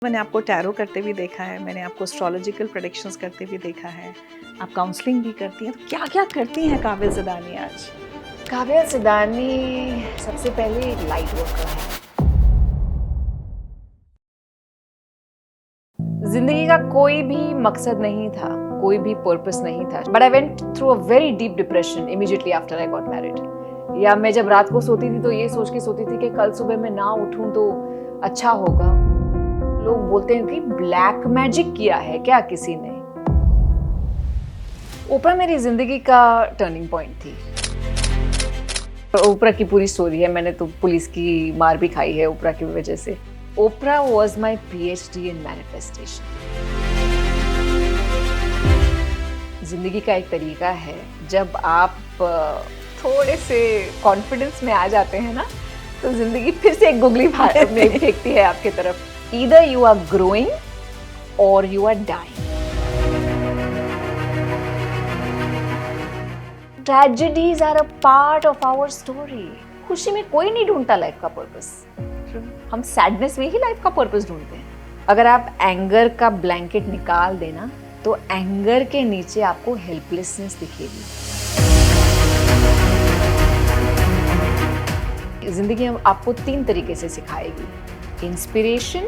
मैंने आपको टैरो करते भी देखा है, मैंने आपको एस्ट्रोलॉजिकल प्रेडिक्शंस करते भी देखा है, आप काउंसलिंग भी करती हैं। तो क्या क्या करती हैं काबिल ज़िदानी आज? काबिल ज़िदानी सबसे पहले एक लाइट वर्कर है। जिंदगी का कोई भी मकसद नहीं था, कोई भी पर्पस नहीं था, but I went through a very deep depression immediately after I got married. या मैं जब रात को सोती थी तो ये सोच के सोती थी कि कल सुबह मैं ना उठूं तो अच्छा होगा। लोग बोलते हैं कि ब्लैक मैजिक किया है क्या किसी ने। ओपरा मेरी जिंदगी का टर्निंग पॉइंट थी। ओपरा की पूरी स्टोरी है, मैंने तो पुलिस की मार भी खाई है ओपरा की वजह से। Oprah was my PhD in manifestation. जिंदगी का एक तरीका है, जब आप थोड़े से कॉन्फिडेंस में आ जाते हैं ना, तो जिंदगी फिर से एक गुगली फेंकती है आपकी तरफ। ईदर यू आर ग्रोइंग और you are dying. Tragedies are a part of our story. खुशी में कोई नहीं ढूंढता लाइफ का पर्पस, हम सैडनेस में ही लाइफ का पर्पस ढूंढते हैं। अगर आप एंगर का ब्लैंकेट निकाल देना तो एंगर के नीचे आपको हेल्पलेसनेस दिखेगी। जिंदगी आपको 3 तरीके से सिखाएगी, इंस्पिरेशन,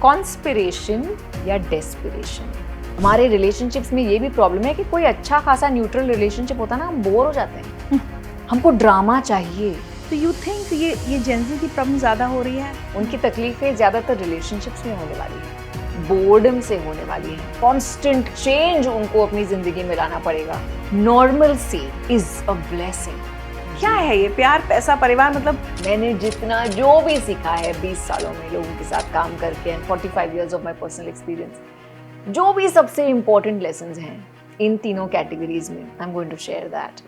कॉन्स्पिरेशन या डेस्पिरेशन। हमारे रिलेशनशिप्स में ये भी प्रॉब्लम है कि कोई अच्छा खासा न्यूट्रल रिलेशनशिप होता ना, हम बोर हो जाते हैं। हमको ड्रामा चाहिए। तो यू थिंक ये जेंजी की प्रॉब्लम ज़्यादा हो रही है? उनकी तकलीफें ज़्यादातर रिलेशनशिप्स में होने वाली है, बोर्डम से होने वाली है। कांस्टेंट चेंज उनको अपनी जिंदगी में लाना पड़ेगा। Normalcy is a blessing. क्या है ये प्यार, पैसा, परिवार? मतलब मैंने जितना जो भी सीखा है 20 सालों में लोगों के साथ काम करके, and 45 years of my personal experience, जो भी सबसे इंपॉर्टेंट लेसन्स हैं इन तीनों कैटेगरीज में, I am going to share that.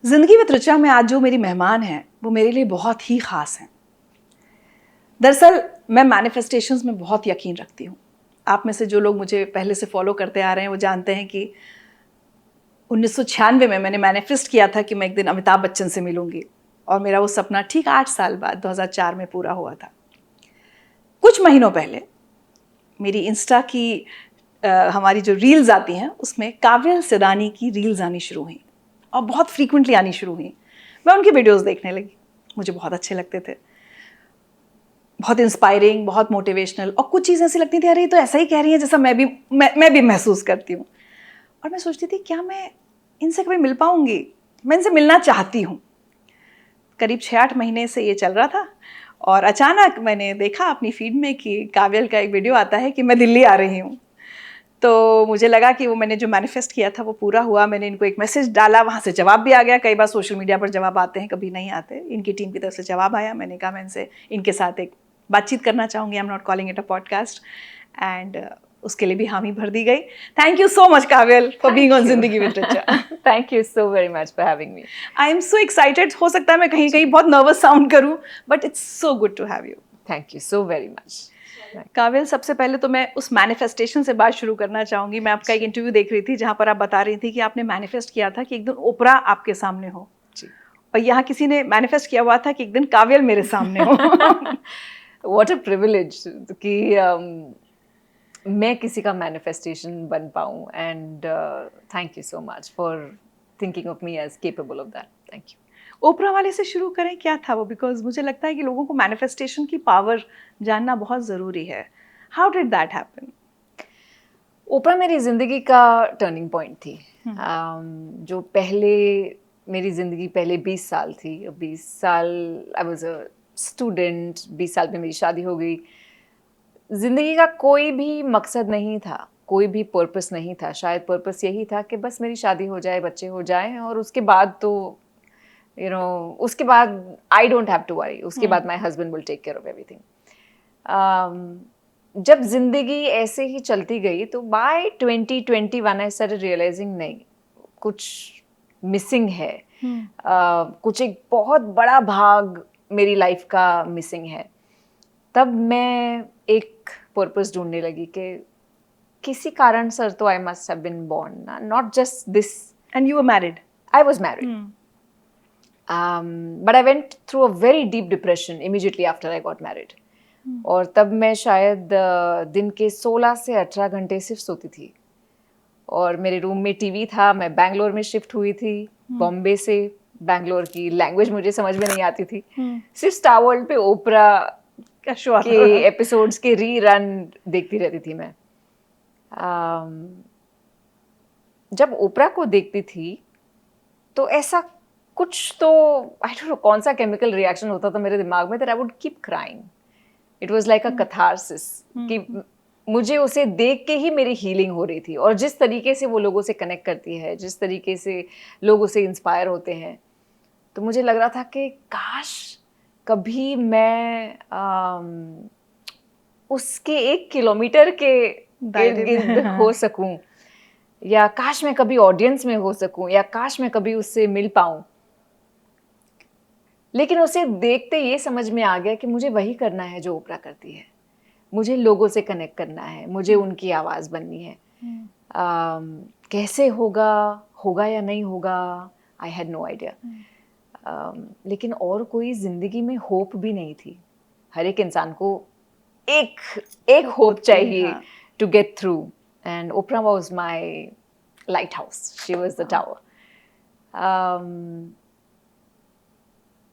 Zindagi with Richa में आज जो मेरी मेहमान हैं वो मेरे लिए बहुत ही ख़ास हैं। दरअसल मैं मैनिफेस्टेशंस में बहुत यकीन रखती हूँ। आप में से जो लोग मुझे पहले से फॉलो करते आ रहे हैं वो जानते हैं कि 1996 में मैंने मैनिफेस्ट किया था कि मैं एक दिन अमिताभ बच्चन से मिलूंगी, और मेरा वो सपना ठीक 8 साल बाद 2004 में पूरा हुआ था। कुछ महीनों पहले मेरी इंस्टा की हमारी जो रील्स आती हैं उसमें काबिल ज़िदानी की रील्स आनी शुरू हुई, और बहुत फ्रीक्वेंटली आनी शुरू हुई। मैं उनकी वीडियोस देखने लगी, मुझे बहुत अच्छे लगते थे, बहुत इंस्पायरिंग, बहुत मोटिवेशनल, और कुछ चीज़ें ऐसी लगती थी अरे ये तो ऐसा ही कह रही है जैसा मैं भी महसूस करती हूँ। और मैं सोचती थी क्या मैं इनसे कभी मिल पाऊँगी, मैं इनसे मिलना चाहती हूँ। करीब 6-8 महीने से ये चल रहा था, और अचानक मैंने देखा अपनी फीड में कि काबिल का एक वीडियो आता है कि मैं दिल्ली आ रही हूँ। तो मुझे लगा कि वो मैंने जो मैनिफेस्ट किया था वो पूरा हुआ। मैंने इनको एक मैसेज डाला, वहाँ से जवाब भी आ गया। कई बार सोशल मीडिया पर जवाब आते हैं, कभी नहीं आते। इनकी टीम की तरफ से जवाब आया। मैंने कहा मैं इनसे इनके साथ एक बातचीत करना चाहूँगी। I am not calling it a podcast, and उसके लिए भी हामी भर दी गई। Thank you so much Kabil for being on Zindagi with Richa. Thank you so very much for having me. I am so excited. हो सकता है मैं कहीं कहीं बहुत नर्वस साउंड करूँ, but it's so good to have you. Thank you so very much. Kabil, सबसे पहले तो मैं उस मैनिफेस्टेशन से बात शुरू करना चाहूँगी। मैं आपका एक इंटरव्यू देख रही थी जहाँ पर आप बता रही थी कि आपने मैनिफेस्ट किया था कि एक दिन ओपरा आपके सामने हो, और यहाँ किसी ने मैनिफेस्ट किया हुआ था कि एक दिन काबिल मेरे सामने हो। व्हाट अ प्रिविलेज कि मैं किसी का मैनिफेस्टेशन बन पाऊँ, and thank you so much for thinking of me as capable of that. Thank you. Oprah वाले से शुरू करें, क्या था वो? बिकॉज मुझे लगता है कि लोगों को मैनिफेस्टेशन की पावर जानना बहुत ज़रूरी है। How did that happen? Oprah मेरी ज़िंदगी का टर्निंग पॉइंट थी। जो पहले मेरी ज़िंदगी पहले 20 साल थी, 20 साल आई वॉज अ स्टूडेंट, 20 साल में मेरी शादी हो गई। ज़िंदगी का कोई भी मकसद नहीं था, कोई भी पर्पस नहीं था। शायद पर्पस यही था कि बस मेरी शादी हो जाए, बच्चे हो जाएं, और उसके बाद तो उसके बाद I don't have to worry. उसके बाद my husband will take care of everything. जब जिंदगी ऐसे ही चलती गई तो बाय 2021 आई स्टार्टेड रियलाइजिंग नहीं, कुछ मिसिंग है। कुछ एक बहुत बड़ा भाग मेरी लाइफ का मिसिंग है। तब मैं एक पर्पस ढूंढने लगी कि किसी कारण सर तो I must have been born, not just this. And you were married? I was married. But I went through a very deep depression immediately after I got married. और तब मैं शायद दिन के 16 से 18 घंटे सिर्फ सोती थी. और मेरे रूम में टीवी था. मैं बैंगलोर में शिफ्ट हुई थी बॉम्बे से. बैंगलोर की लैंग्वेज मुझे समझ में नहीं आती थी. सिर्फ स्टार वर्ल्ड पे ओपरा के एपिसोड्स के रीरन देखती रहती थी मैं. जब ओपरा को देखती थी तो ऐसा कुछ तो आई डोंट नो कौन सा केमिकल रिएक्शन होता था मेरे दिमाग में, that I would keep crying. It was like a catharsis कि मुझे उसे देख के ही मेरी हीलिंग हो रही थी. और जिस तरीके से वो लोगों से कनेक्ट करती है, जिस तरीके से लोग उसे इंस्पायर होते हैं, तो मुझे लग रहा था कि काश कभी मैं उसके 1 किलोमीटर के इर्द गिर्द हो सकूं, या काश मैं कभी ऑडियंस में हो सकूं, या काश मैं कभी उससे मिल पाऊं. लेकिन उसे देखते ये समझ में आ गया कि मुझे वही करना है जो ओपरा करती है. मुझे लोगों से कनेक्ट करना है, मुझे उनकी आवाज़ बननी है. कैसे होगा या नहीं होगा, आई हैड नो आइडिया. लेकिन और कोई ज़िंदगी में होप भी नहीं थी. हर एक इंसान को एक होप चाहिए to get through, and Oprah was my lighthouse. She was the tower.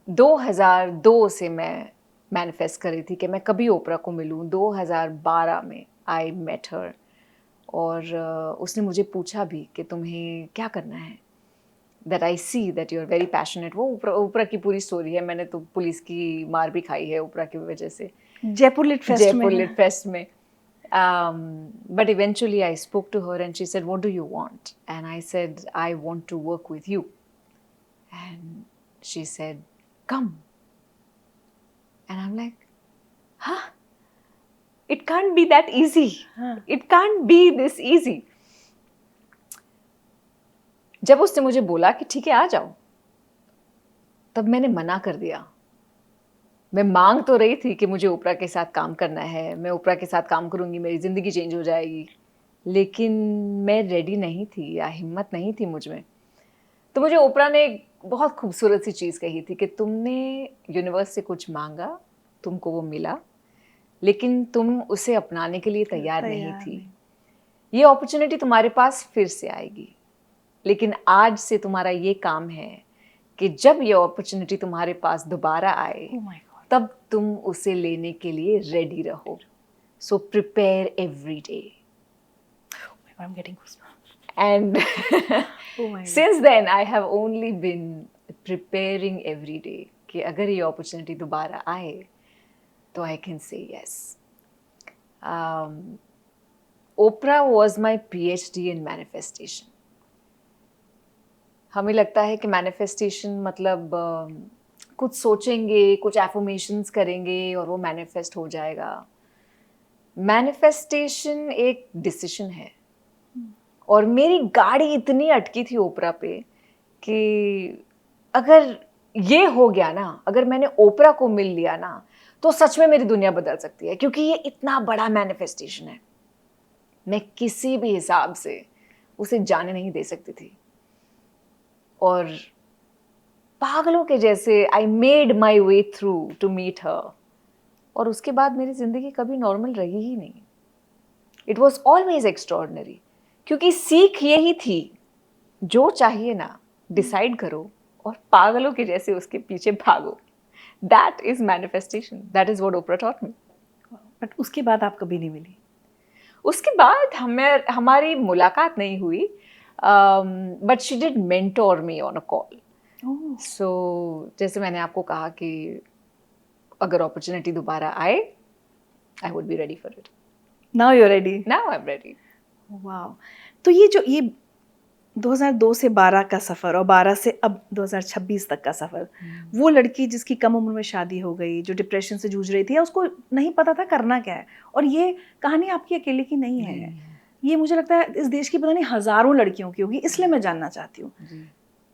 2002 से मैं मैनिफेस्ट कर रही थी कि मैं कभी ओपरा को मिलूं. 2012 में आई मेट हर. और उसने मुझे पूछा भी कि तुम्हें क्या करना है. That I see that you are very passionate. वो ओपरा की पूरी स्टोरी है. मैंने तो पुलिस की मार भी खाई है ओपरा की वजह से, जयपुर लिट फेस्ट में. But eventually I spoke to her and she said, what do you want? And I said, I want to work with you. And she said, come. And I'm like, huh? It can't be that easy. It can't be this easy. जब उसने मुझे बोला कि ठीक है आ जाओ, तब मैंने मना कर दिया. मैं मांग तो रही थी कि मुझे ओपरा के साथ काम करना है, मैं ओपरा के साथ काम करूंगी, मेरी ज़िंदगी चेंज हो जाएगी. लेकिन मैं रेडी नहीं थी, या हिम्मत नहीं थी मुझ में. तो मुझे ओपरा ने एक बहुत खूबसूरत सी चीज़ कही थी कि तुमने यूनिवर्स से कुछ मांगा, तुमको वो मिला, लेकिन तुम उसे अपनाने के लिए तैयार नहीं थी. ये अपॉर्चुनिटी तुम्हारे पास फिर से आएगी, लेकिन आज से तुम्हारा ये काम है कि जब ये अपॉर्चुनिटी तुम्हारे पास दोबारा आए, तब तुम उसे लेने के लिए रेडी रहो. So prepare every day. I'm getting goosebumps. And since then I have only been preparing every day कि अगर ये opportunity दोबारा आए तो I can say yes. Oprah was my PhD in manifestation. हमें लगता है कि manifestation मतलब कुछ सोचेंगे, कुछ affirmations करेंगे और वो manifest हो जाएगा. Manifestation एक decision है. और मेरी गाड़ी इतनी अटकी थी ओपरा पे कि अगर ये हो गया ना, अगर मैंने ओपरा को मिल लिया ना, तो सच में मेरी दुनिया बदल सकती है, क्योंकि ये इतना बड़ा मैनिफेस्टेशन है. मैं किसी भी हिसाब से उसे जाने नहीं दे सकती थी. और पागलों के जैसे I made my way through to meet her. और उसके बाद मेरी जिंदगी कभी नॉर्मल रही ही नहीं. It was always extraordinary. क्योंकि सीख यही थी, जो चाहिए ना डिसाइड करो और पागलों के जैसे उसके पीछे भागो. That is manifestation. That is what Oprah taught me. But उसके बाद आप कभी नहीं मिली? उसके बाद हमारी मुलाकात नहीं हुई, but she did mentor me on a call. So जैसे मैंने आपको कहा कि अगर अपॉर्चुनिटी दोबारा आए, I would be ready for it. Now you are ready? Now I am ready. वाह. तो ये 2002 से 12 का सफ़र और 12 से अब 2026 तक का सफ़र, वो लड़की जिसकी कम उम्र में शादी हो गई, जो डिप्रेशन से जूझ रही थी, उसको नहीं पता था करना क्या है. और ये कहानी आपकी अकेले की नहीं है. ये मुझे लगता है इस देश की पता नहीं हज़ारों लड़कियों की होगी, इसलिए मैं जानना चाहती हूँ.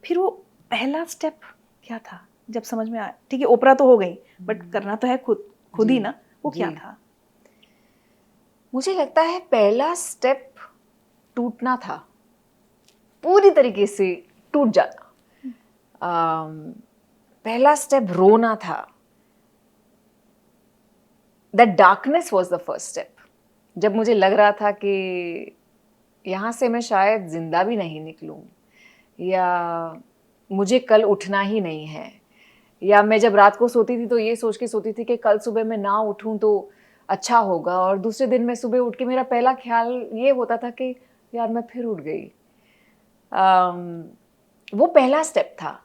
फिर वो पहला स्टेप क्या था जब समझ में आया? ठीक है, ओपरा तो हो गई, बट करना तो है खुद ही ना. वो क्या था? मुझे लगता है पहला स्टेप टूटना था, पूरी तरीके से टूट जाना। पहला स्टेप रोना था। That darkness was the first step. जब मुझे लग रहा था कि यहाँ से मैं शायद जिंदा भी नहीं निकलूं, या मुझे कल उठना ही नहीं है, या मैं जब रात को सोती थी तो ये सोच के सोती थी कि कल सुबह मैं ना उठूं तो अच्छा होगा, और दूसरे दिन मैं सुबह उठ के मेरा पहला ख्याल ये होता था कि यार मैं फिर उठ गई। वो पहला स्टेप था।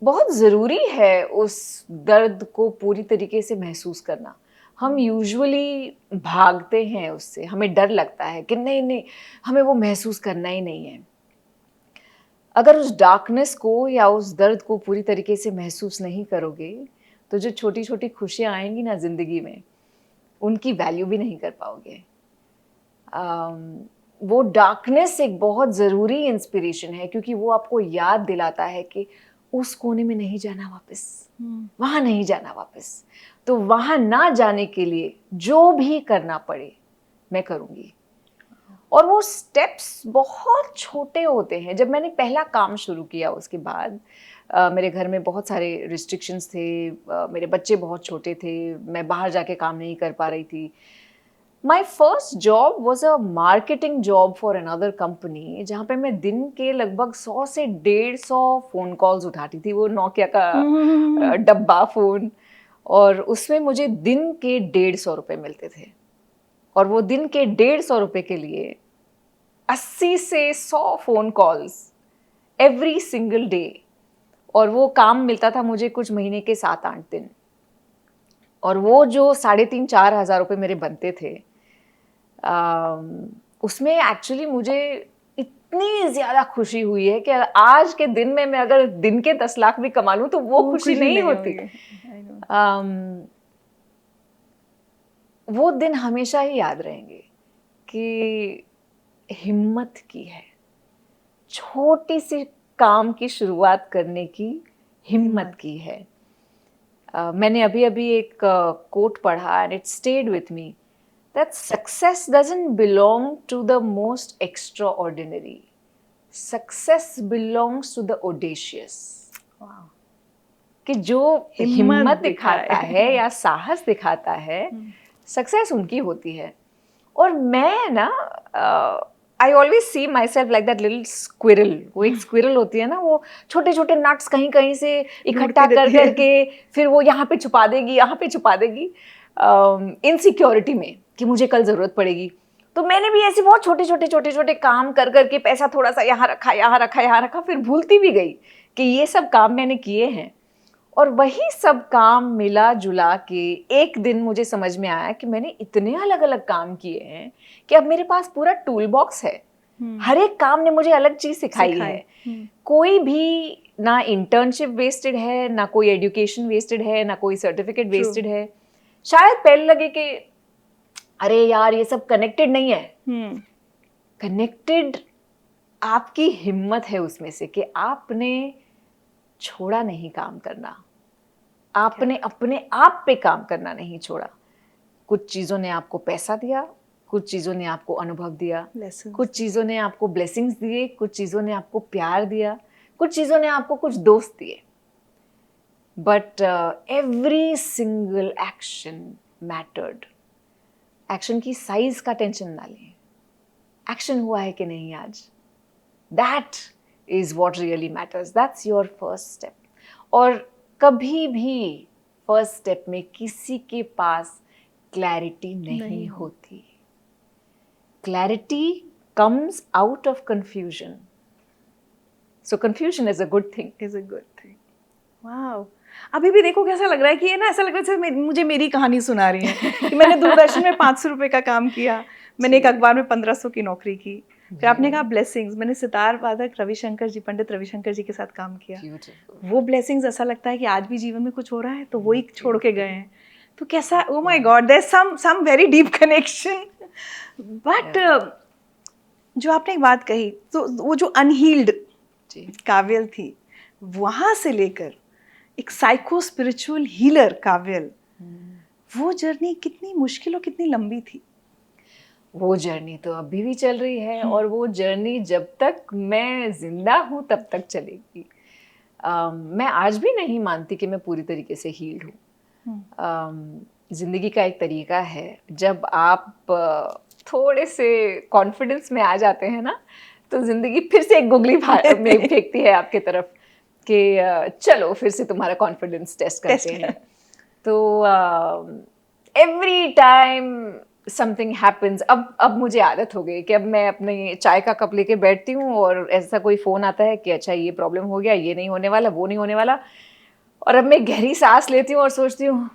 बहुत ज़रूरी है उस दर्द को पूरी तरीके से महसूस करना। हम यूजुअली भागते हैं उससे, हमें डर लगता है कि नहीं नहीं हमें वो महसूस करना ही नहीं है। अगर उस डार्कनेस को या उस दर्द को पूरी तरीके से महसूस नहीं करोगे तो जो छोटी छोटी खुशियाँ आएंगी ना ज़िंदगी में, उनकी वैल्यू भी नहीं कर पाओगे। वो डार्कनेस एक बहुत ज़रूरी इंस्पिरेशन है, क्योंकि वो आपको याद दिलाता है कि उस कोने में नहीं जाना वापस, वहाँ नहीं जाना वापस। तो वहाँ ना जाने के लिए जो भी करना पड़े मैं करूँगी। और वो स्टेप्स बहुत छोटे होते हैं। जब मैंने पहला काम शुरू किया उसके बाद मेरे घर में बहुत सारे रिस्ट्रिक्शंस थे, मेरे बच्चे बहुत छोटे थे, मैं बाहर जाके काम नहीं कर पा रही थी। My first job was a marketing job for another company, जहाँ पे मैं दिन के लगभग 100 से 150 फ़ोन कॉल्स उठाती थी, वो नोकिया का डब्बा फ़ोन, और उसमें मुझे दिन के 150 रुपये मिलते थे। और वो दिन के 150 रुपये के लिए 80 से 100 phone calls every single day, और वो काम मिलता था मुझे कुछ महीने के 7-8 दिन। और वो जो 3,500-4 हज़ार रुपये मेरे बनते थे, उसमें एक्चुअली मुझे इतनी ज़्यादा खुशी हुई है कि आज के दिन में मैं अगर दिन के 10 लाख भी कमा लूँ तो वो खुशी नहीं होती। वो दिन हमेशा ही याद रहेंगे कि हिम्मत की है, छोटी सी काम की शुरुआत करने की हिम्मत की है। मैंने अभी अभी एक कोट पढ़ा and it stayed with me, that success doesn't belong to the most extraordinary. Success belongs to the audacious. Wow. कि जो हिम्मत दिखाता है या साहस दिखाता है, सक्सेस उनकी होती है। और मैं ना I always see my self like that little squirrel. वो एक स्क्विरल होती है ना, वो छोटे छोटे नट्स कहीं कहीं से इकट्ठा कर करके फिर वो यहाँ पे छुपा देगी, यहाँ पे छुपा देगी, इनसिक्योरिटी में कि मुझे कल ज़रूरत पड़ेगी। तो मैंने भी ऐसे बहुत छोटे छोटे काम कर करके पैसा थोड़ा सा यहाँ रखा यहाँ रखा यहाँ रखा, फिर भूलती भी गई कि ये सब काम मैंने किए हैं। और वही सब काम मिला जुला के एक दिन मुझे समझ में आया कि मैंने इतने अलग अलग काम किए हैं कि अब मेरे पास पूरा टूल बॉक्स है। हर एक काम ने मुझे अलग चीज़ सिखाई है। कोई भी ना इंटर्नशिप वेस्टेड है, ना कोई एजुकेशन वेस्टेड है, ना कोई सर्टिफिकेट वेस्टेड है। शायद पहले लगे कि अरे यार ये सब कनेक्टेड नहीं है, कनेक्टेड आपकी हिम्मत है उसमें से कि आपने छोड़ा नहीं काम करना, आपने अपने आप पे काम करना नहीं छोड़ा। कुछ चीज़ों ने आपको पैसा दिया, कुछ चीज़ों ने आपको अनुभव दिया, कुछ चीज़ों ने आपको ब्लेसिंग्स दिए, कुछ चीज़ों ने आपको प्यार दिया, कुछ चीज़ों ने आपको कुछ दोस्त दिए। But every single action mattered. Action की साइज का टेंशन ना लें, एक्शन हुआ है कि नहीं आज, that is what really matters, that's your first step. और कभी भी फर्स्ट स्टेप में किसी के पास क्लैरिटी नहीं होती। Clarity comes out of confusion, so confusion is a good thing, is a good thing. Wow, अभी भी देखो कैसा लग रहा है कि ये ना ऐसा लग रहा है जैसे मुझे मेरी कहानी सुना रही है कि मैंने दूरदर्शन में 500 रुपए का काम किया, मैंने एक अखबार में 1500 की नौकरी की। फिर आपने कहा ब्लेसिंग्स, मैंने सितार वादक रविशंकर जी, पंडित रविशंकर जी के साथ काम किया। वो ब्लेसिंग्स ऐसा लगता है कि आज भी जीवन में कुछ हो रहा है तो वही छोड़ के गए हैं। तो कैसा, oh my God, there is some very deep connection. But जो आपने एक बात कही, तो वो जो अनहील्ड काव्यल थी, वहाँ से लेकर एक साइको स्पिरिचुअल हीलर काव्यल, वो जर्नी कितनी मुश्किल और कितनी लंबी थी? वो जर्नी तो अभी भी चल रही है और वो जर्नी जब तक मैं जिंदा हूँ तब तक चलेगी। मैं आज भी नहीं मानती कि मैं पूरी तरीके से हील्ड हूँ। जिंदगी का एक तरीका है, जब आप थोड़े से कॉन्फिडेंस में आ जाते हैं ना, तो जिंदगी फिर से एक गुगली में फेंकती है आपके तरफ कि चलो फिर से तुम्हारा कॉन्फिडेंस टेस्ट करते हैं। तो एवरी टाइम समथिंग हैपन्स। अब मुझे आदत हो गई कि अब मैं अपने चाय का कप लेके बैठती हूँ और ऐसा कोई फ़ोन आता है कि अच्छा ये प्रॉब्लम हो गया, ये नहीं होने वाला, वो नहीं होने वाला, और अब मैं गहरी सांस लेती हूँ और सोचती हूँ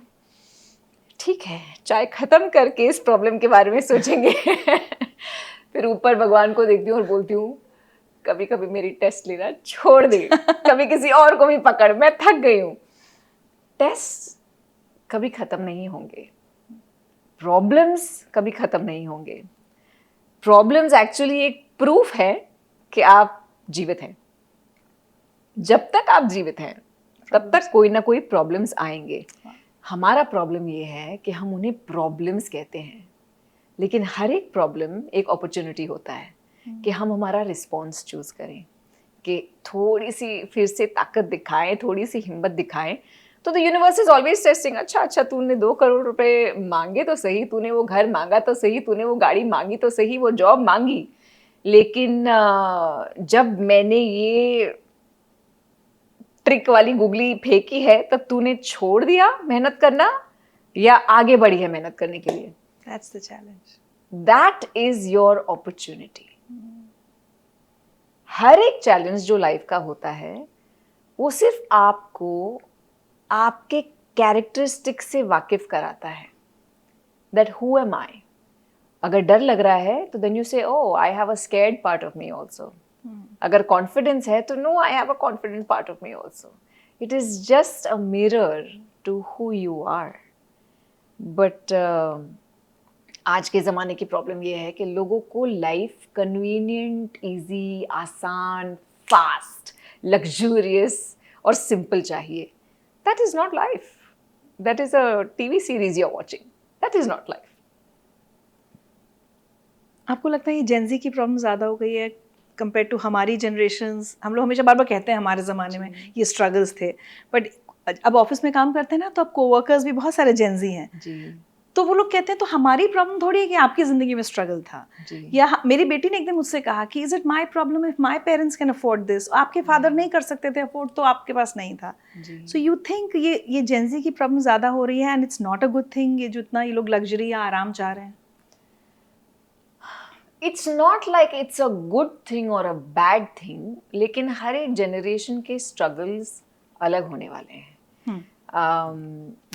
ठीक है, चाय ख़त्म करके इस प्रॉब्लम के बारे में सोचेंगे। फिर ऊपर भगवान को देखती हूँ और बोलती हूँ कभी कभी मेरी टेस्ट लेना छोड़ दे, कभी किसी और को भी पकड़, मैं थक गई हूँ। टेस्ट कभी ख़त्म नहीं होंगे, प्रॉब्लम्स कभी ख़त्म नहीं होंगे। प्रॉब्लम्स एक्चुअली एक प्रूफ है कि आप जीवित हैं। जब तक आप जीवित हैं तब तक कोई ना कोई प्रॉब्लम्स आएंगे। हमारा प्रॉब्लम ये है कि हम उन्हें प्रॉब्लम्स कहते हैं, लेकिन हर एक प्रॉब्लम एक अपॉर्चुनिटी होता है कि हम हमारा रिस्पॉन्स चूज करें, कि थोड़ी सी फिर से ताकत दिखाएं, थोड़ी सी हिम्मत दिखाएं। तो the universe is always testing. अच्छा तूने 2 करोड़ रुपए मांगे तो सही, तूने वो घर मांगा तो सही, तूने वो गाड़ी मांगी तो सही, वो जॉब मांगी, लेकिन जब मैंने ये ट्रिक वाली गुगली फेंकी है तब तूने छोड़ दिया मेहनत करना या आगे बढ़ी है मेहनत करने के लिए? That's the challenge. That is your opportunity. हर एक चैलेंज जो लाइफ का होता है वो सिर्फ आपको आपके कैरेक्टरिस्टिक से वाकिफ कराता है। That who am I? अगर डर लग रहा है तो then you say, oh, I have a scared part of me also. अगर कॉन्फिडेंस है तो no, I have a confident part of me also. It is just a mirror to who you are. But आज के ज़माने की problem ये है कि लोगों को लाइफ कन्वीनियंट, इजी, आसान, फास्ट, लग्जूरियस और सिंपल चाहिए। That is not life. That is a TV series you are watching. That is not life. आपको लगता है ये जेन ज़ी की प्रॉब्लम ज़्यादा हो गई है कंपेयर टू हमारी जनरेशंस? हम लोग हमेशा बार बार कहते हैं हमारे ज़माने में ये स्ट्रगल्स थे, बट अब ऑफिस में काम करते हैं ना तो अब कोवर्कर्स भी बहुत सारे जेन ज़ी हैं जी। तो वो लोग कहते हैं तो हमारी प्रॉब्लम थोड़ी है कि आपकी ज़िंदगी में स्ट्रगल था। या मेरी बेटी ने एकदम मुझसे कहा कि is it my problem if my parents can afford this? आपके फादर नहीं कर सकते थे अफोर्ड तो आपके पास नहीं था। सो यू थिंक ये जेन ज़ी की प्रॉब्लम ज़्यादा हो रही है and it's not a good thing, ये जो इतना ये लोग लग्जरी या आराम चाह रहे हैं? It's not like it's a good thing और अ बैड थिंग, लेकिन हर एक जनरेशन के स्ट्रगल्स अलग होने वाले हैं।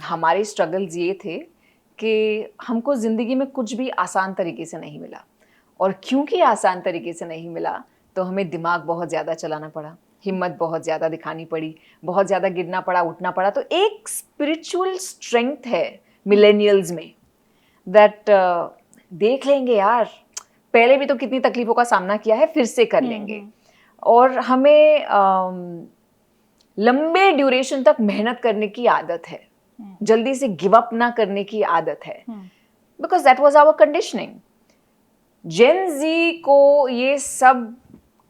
हमारे स्ट्रगल्स ये थे कि हमको ज़िंदगी में कुछ भी आसान तरीके से नहीं मिला, और क्योंकि आसान तरीके से नहीं मिला तो हमें दिमाग बहुत ज़्यादा चलाना पड़ा, हिम्मत बहुत ज़्यादा दिखानी पड़ी, बहुत ज़्यादा गिरना पड़ा, उठना पड़ा। तो एक स्पिरिचुअल स्ट्रेंथ है मिलेनियल्स में दैट देख लेंगे यार, पहले भी तो कितनी तकलीफ़ों का सामना किया है, फिर से कर लेंगे। और हमें लंबे ड्यूरेशन तक मेहनत करने की आदत है, जल्दी से गिव अप ना करने की आदत है, because that was our conditioning. Gen Z को ये सब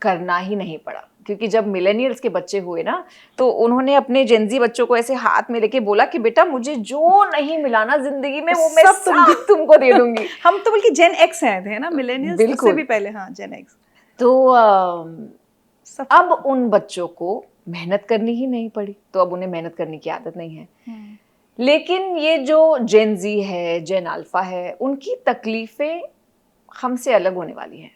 करना ही नहीं पड़ा, क्योंकि जब मिलेनियल्स के बच्चे हुए ना तो उन्होंने अपने जेन ज़ी बच्चों को ऐसे हाथ में लेके बोला कि बेटा मुझे जो नहीं मिला ना जिंदगी में वो मैं सब तुमको दे दूंगी। हम तो बल्कि जेन एक्स हैं थे ना, मिलेनियल्स उससे भी पहले। हाँ, जेन एक्स। तो अब उन बच्चों को मेहनत करनी ही नहीं पड़ी, तो अब उन्हें मेहनत करने की आदत नहीं है। लेकिन ये जो जेन ज़ी है, जेन अल्फा है, उनकी तकलीफ़ें हमसे अलग होने वाली हैं।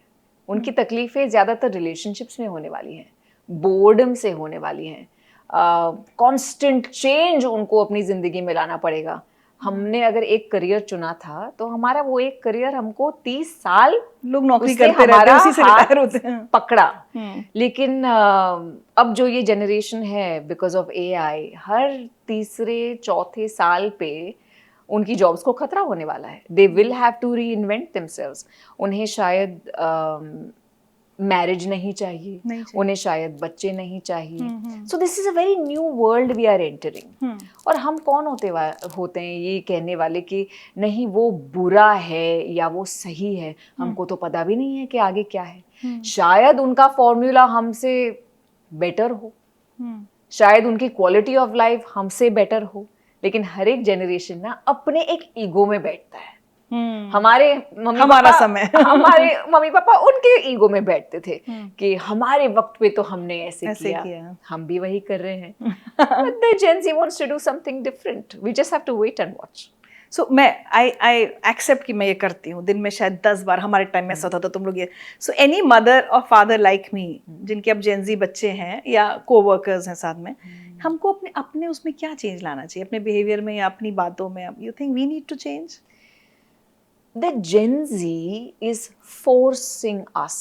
उनकी तकलीफ़ें ज़्यादातर रिलेशनशिप्स में होने वाली हैं, बोर्डम से होने वाली हैं, कांस्टेंट चेंज उनको अपनी ज़िंदगी में लाना पड़ेगा। हमने अगर एक करियर चुना था तो हमारा वो एक करियर हमको 30 साल लोग नौकरी करते रहते हैं, उसी से रिटायर होते हैं, पकड़ा। लेकिन अब जो ये जनरेशन है, बिकॉज ऑफ AI, हर तीसरे चौथे साल पे उनकी जॉब्स को खतरा होने वाला है। They will have to reinvent themselves. उन्हें शायद मैरिज नहीं चाहिए, नहीं चाहिए। उन्हें शायद बच्चे नहीं चाहिए. So this is a very new world we are entering. और हम कौन होते हैं ये कहने वाले कि नहीं वो बुरा है या वो सही है. हमको तो पता भी नहीं है कि आगे क्या है. शायद उनका फॉर्मूला हमसे बेटर हो, शायद उनकी क्वालिटी ऑफ लाइफ हमसे बेटर हो, लेकिन हर एक जनरेशन ना अपने एक ईगो में बैठता है. हमारे मम्मी हमारा पापा समय। हमारे मम्मी पापा उनके ईगो में बैठते थे कि हमारे वक्त पे तो हमने ऐसे किया, हम भी वही कर रहे हैं. But the Gen Z wants to do something different. We just have to wait and watch. सो मैं आई एक्सेप्ट कि मैं ये करती हूँ. दिन में शायद 10 बार, हमारे टाइम में ऐसा होता था, तुम लोग ये. सो एनी मदर और फादर लाइक मी जिनके अब जेनजी बच्चे हैं या कोवर्कर्स हैं साथ में, हमको अपने अपने उसमें क्या चेंज लाना चाहिए, अपने बिहेवियर में या अपनी बातों में? You think we need to change? The Gen Z is forcing us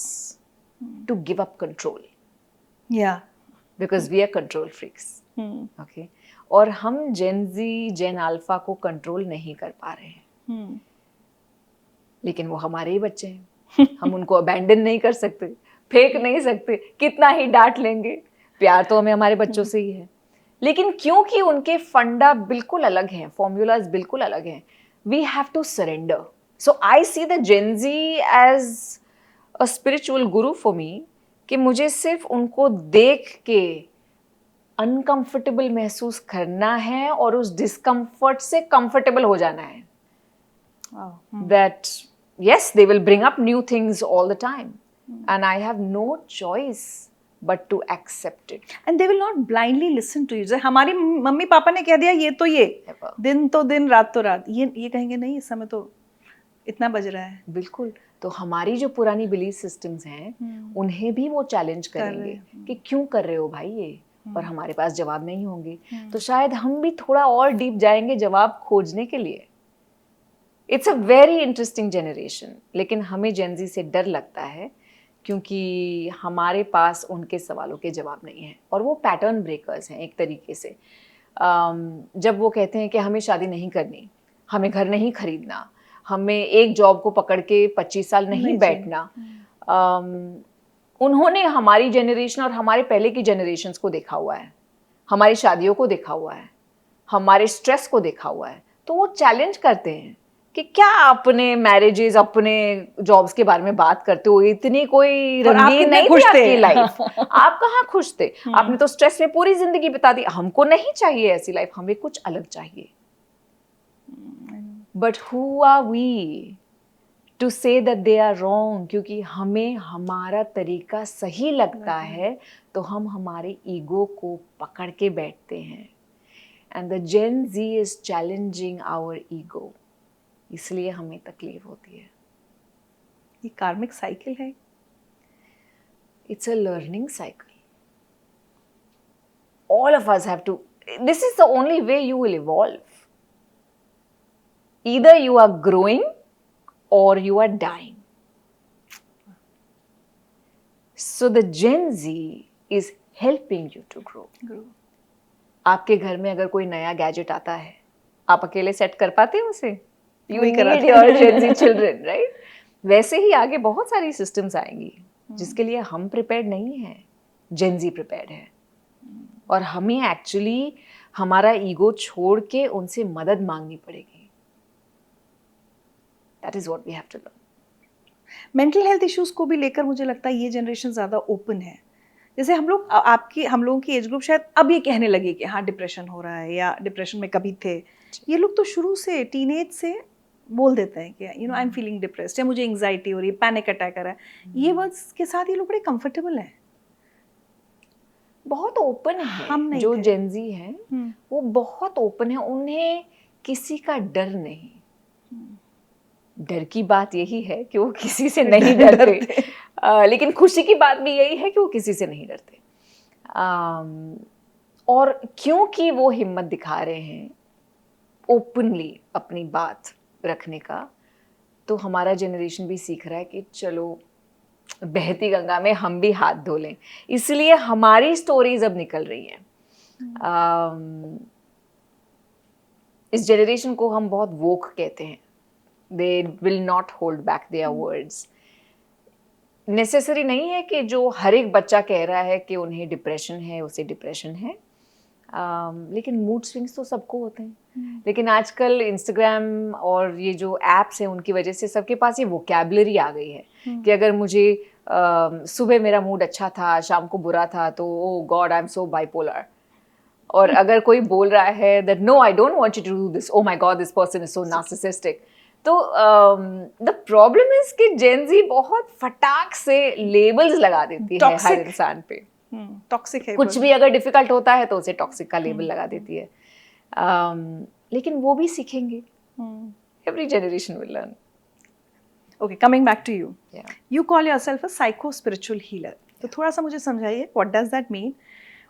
to give up control. Yeah. Because we are control freaks. Okay. और हम Gen Z, Gen Alpha को कंट्रोल नहीं कर पा रहे हैं. लेकिन वो हमारे ही बच्चे हैं. हम उनको अबैंडन नहीं कर सकते, फेंक नहीं सकते, कितना ही डांट लेंगे. प्यार तो हमें हमारे बच्चों से ही है. लेकिन क्योंकि उनके फंडा बिल्कुल अलग हैं, फॉर्मूलाज बिल्कुल अलग हैं, we have to surrender. So I see the Gen Z as a spiritual guru for me, कि मुझे सिर्फ उनको देख के अनकंफर्टेबल महसूस करना है और उस डिस्कम्फर्ट से कंफर्टेबल हो जाना है. That yes, they will bring up new things all the time, and I have no choice but to accept it. And they will not blindly listen to you. जैसे हमारी मम्मी पापा ने कह दिया ये तो ये, दिन तो दिन, रात तो रात, ये कहेंगे नहीं इस समय तो इतना बज रहा है. बिल्कुल. तो हमारी जो पुरानी बिलीफ सिस्टम्स हैं उन्हें भी वो चैलेंज करेंगे कि क्यों कर रहे हो भाई ये, और हमारे पास जवाब नहीं होंगे. तो शायद हम भी थोड़ा और डीप जाएंगे जवाब खोजने के लिए. It's a very interesting generation. लेकिन हमें जेन ज़ी से डर लगता है क्योंकि हमारे पास उनके सवालों के जवाब नहीं हैं, और वो पैटर्न ब्रेकर्स हैं एक तरीके से. जब वो कहते हैं कि हमें शादी नहीं करनी, हमें घर नहीं खरीदना, हमें एक जॉब को पकड़ के 25 साल नहीं बैठना, उन्होंने हमारी जनरेशन और हमारे पहले की जनरेशन्स को देखा हुआ है, हमारी शादियों को देखा हुआ है, हमारे स्ट्रेस को देखा हुआ है. तो वो चैलेंज करते हैं कि क्या अपने मैरिजेस, अपने जॉब्स के बारे में बात करते हो, इतनी कोई रंगीन नहीं थी आपकी लाइफ. आप कहाँ खुश थे? आपने तो स्ट्रेस में पूरी जिंदगी बिता दी. हमको नहीं चाहिए ऐसी लाइफ, हमें कुछ अलग चाहिए. But who are we to say that they are wrong? क्योंकि हमें हमारा तरीका सही लगता है तो हम हमारे ईगो को पकड़ के बैठते हैं. And the Gen Z is challenging our ego. इसलिए हमें तकलीफ होती है. ये कार्मिक साइकिल है. It's a learning cycle. All of us have to. This is the only way you will evolve. Either you are growing or you are dying. So the Gen Z is helping you to grow. आपके घर में अगर कोई नया gadget आता है, आप अकेले सेट कर पाते हैं उसे? You need your Gen Z children, right? वैसे ही आगे बहुत सारी सिस्टम्स आएंगी जिसके लिए हम प्रिपेयर्ड नहीं हैं. Gen Z प्रिपेयर्ड है, और हमें एक्चुअली हमारा ईगो छोड़ के उनसे मदद मांगनी पड़ेगी. That is what we have to learn. Mental health issues को भी लेकर मुझे लगता है ये जनरेशन ज़्यादा ओपन है. जैसे हम लोगों की एज ग्रुप शायद अब ये कहने लगे कि हाँ डिप्रेशन हो रहा है, या डिप्रेशन में कभी थे. ये लोग तो शुरू से, टीनेज से बोल देते हैं कि आई एम फीलिंग डिप्रेस्ड, या मुझे एंग्जाइटी हो रही है, पैनिक अटैक आ रहा है. ये वर्ड्स के साथ ये लोग बड़े कंफर्टेबल हैं, बहुत ओपन है. जो जेन ज़ी हैं वो बहुत ओपन है. उन्हें किसी का डर नहीं. डर की बात यही है कि वो किसी से नहीं डरते. लेकिन खुशी की बात भी यही है कि वो किसी से नहीं डरते. और क्योंकि वो हिम्मत दिखा रहे हैं ओपनली अपनी बात रखने का, तो हमारा जनरेशन भी सीख रहा है कि चलो बहती गंगा में हम भी हाथ धो लें. इसलिए हमारी स्टोरीज अब निकल रही हैं. इस जनरेशन को हम बहुत वोक कहते हैं. They will not hold back their words. Necessary नहीं है कि जो हर एक बच्चा कह रहा है कि उन्हें डिप्रेशन है, उसे डिप्रेशन है। लेकिन मूड स्विंग्स तो सबको होते हैं। लेकिन आजकल इंस्टाग्राम और ये जो एप्स हैं उनकी वजह से सबके पास ये वोकैबुलरी आ गई है कि अगर मुझे सुबह मेरा मूड अच्छा था, शाम को बुरा था, तो oh God I am so bipolar. और अगर कोई बोल रहा है that no I don't want you to do this, oh my God this person is so narcissistic. तो द प्रॉब्लम इज कि जेन जी बहुत फटाक से लेबल्स लगा देती है हर इंसान पे। टॉक्सिक है, कुछ भी अगर डिफिकल्ट होता है तो उसे टॉक्सिक का लेबल लगा देती है। लेकिन वो भी सीखेंगे, every generation will learn. Okay, coming back to you, Yeah. You call yourself a psycho spiritual healer. तो थोड़ा सा मुझे समझाइए व्हाट डज दैट मीन।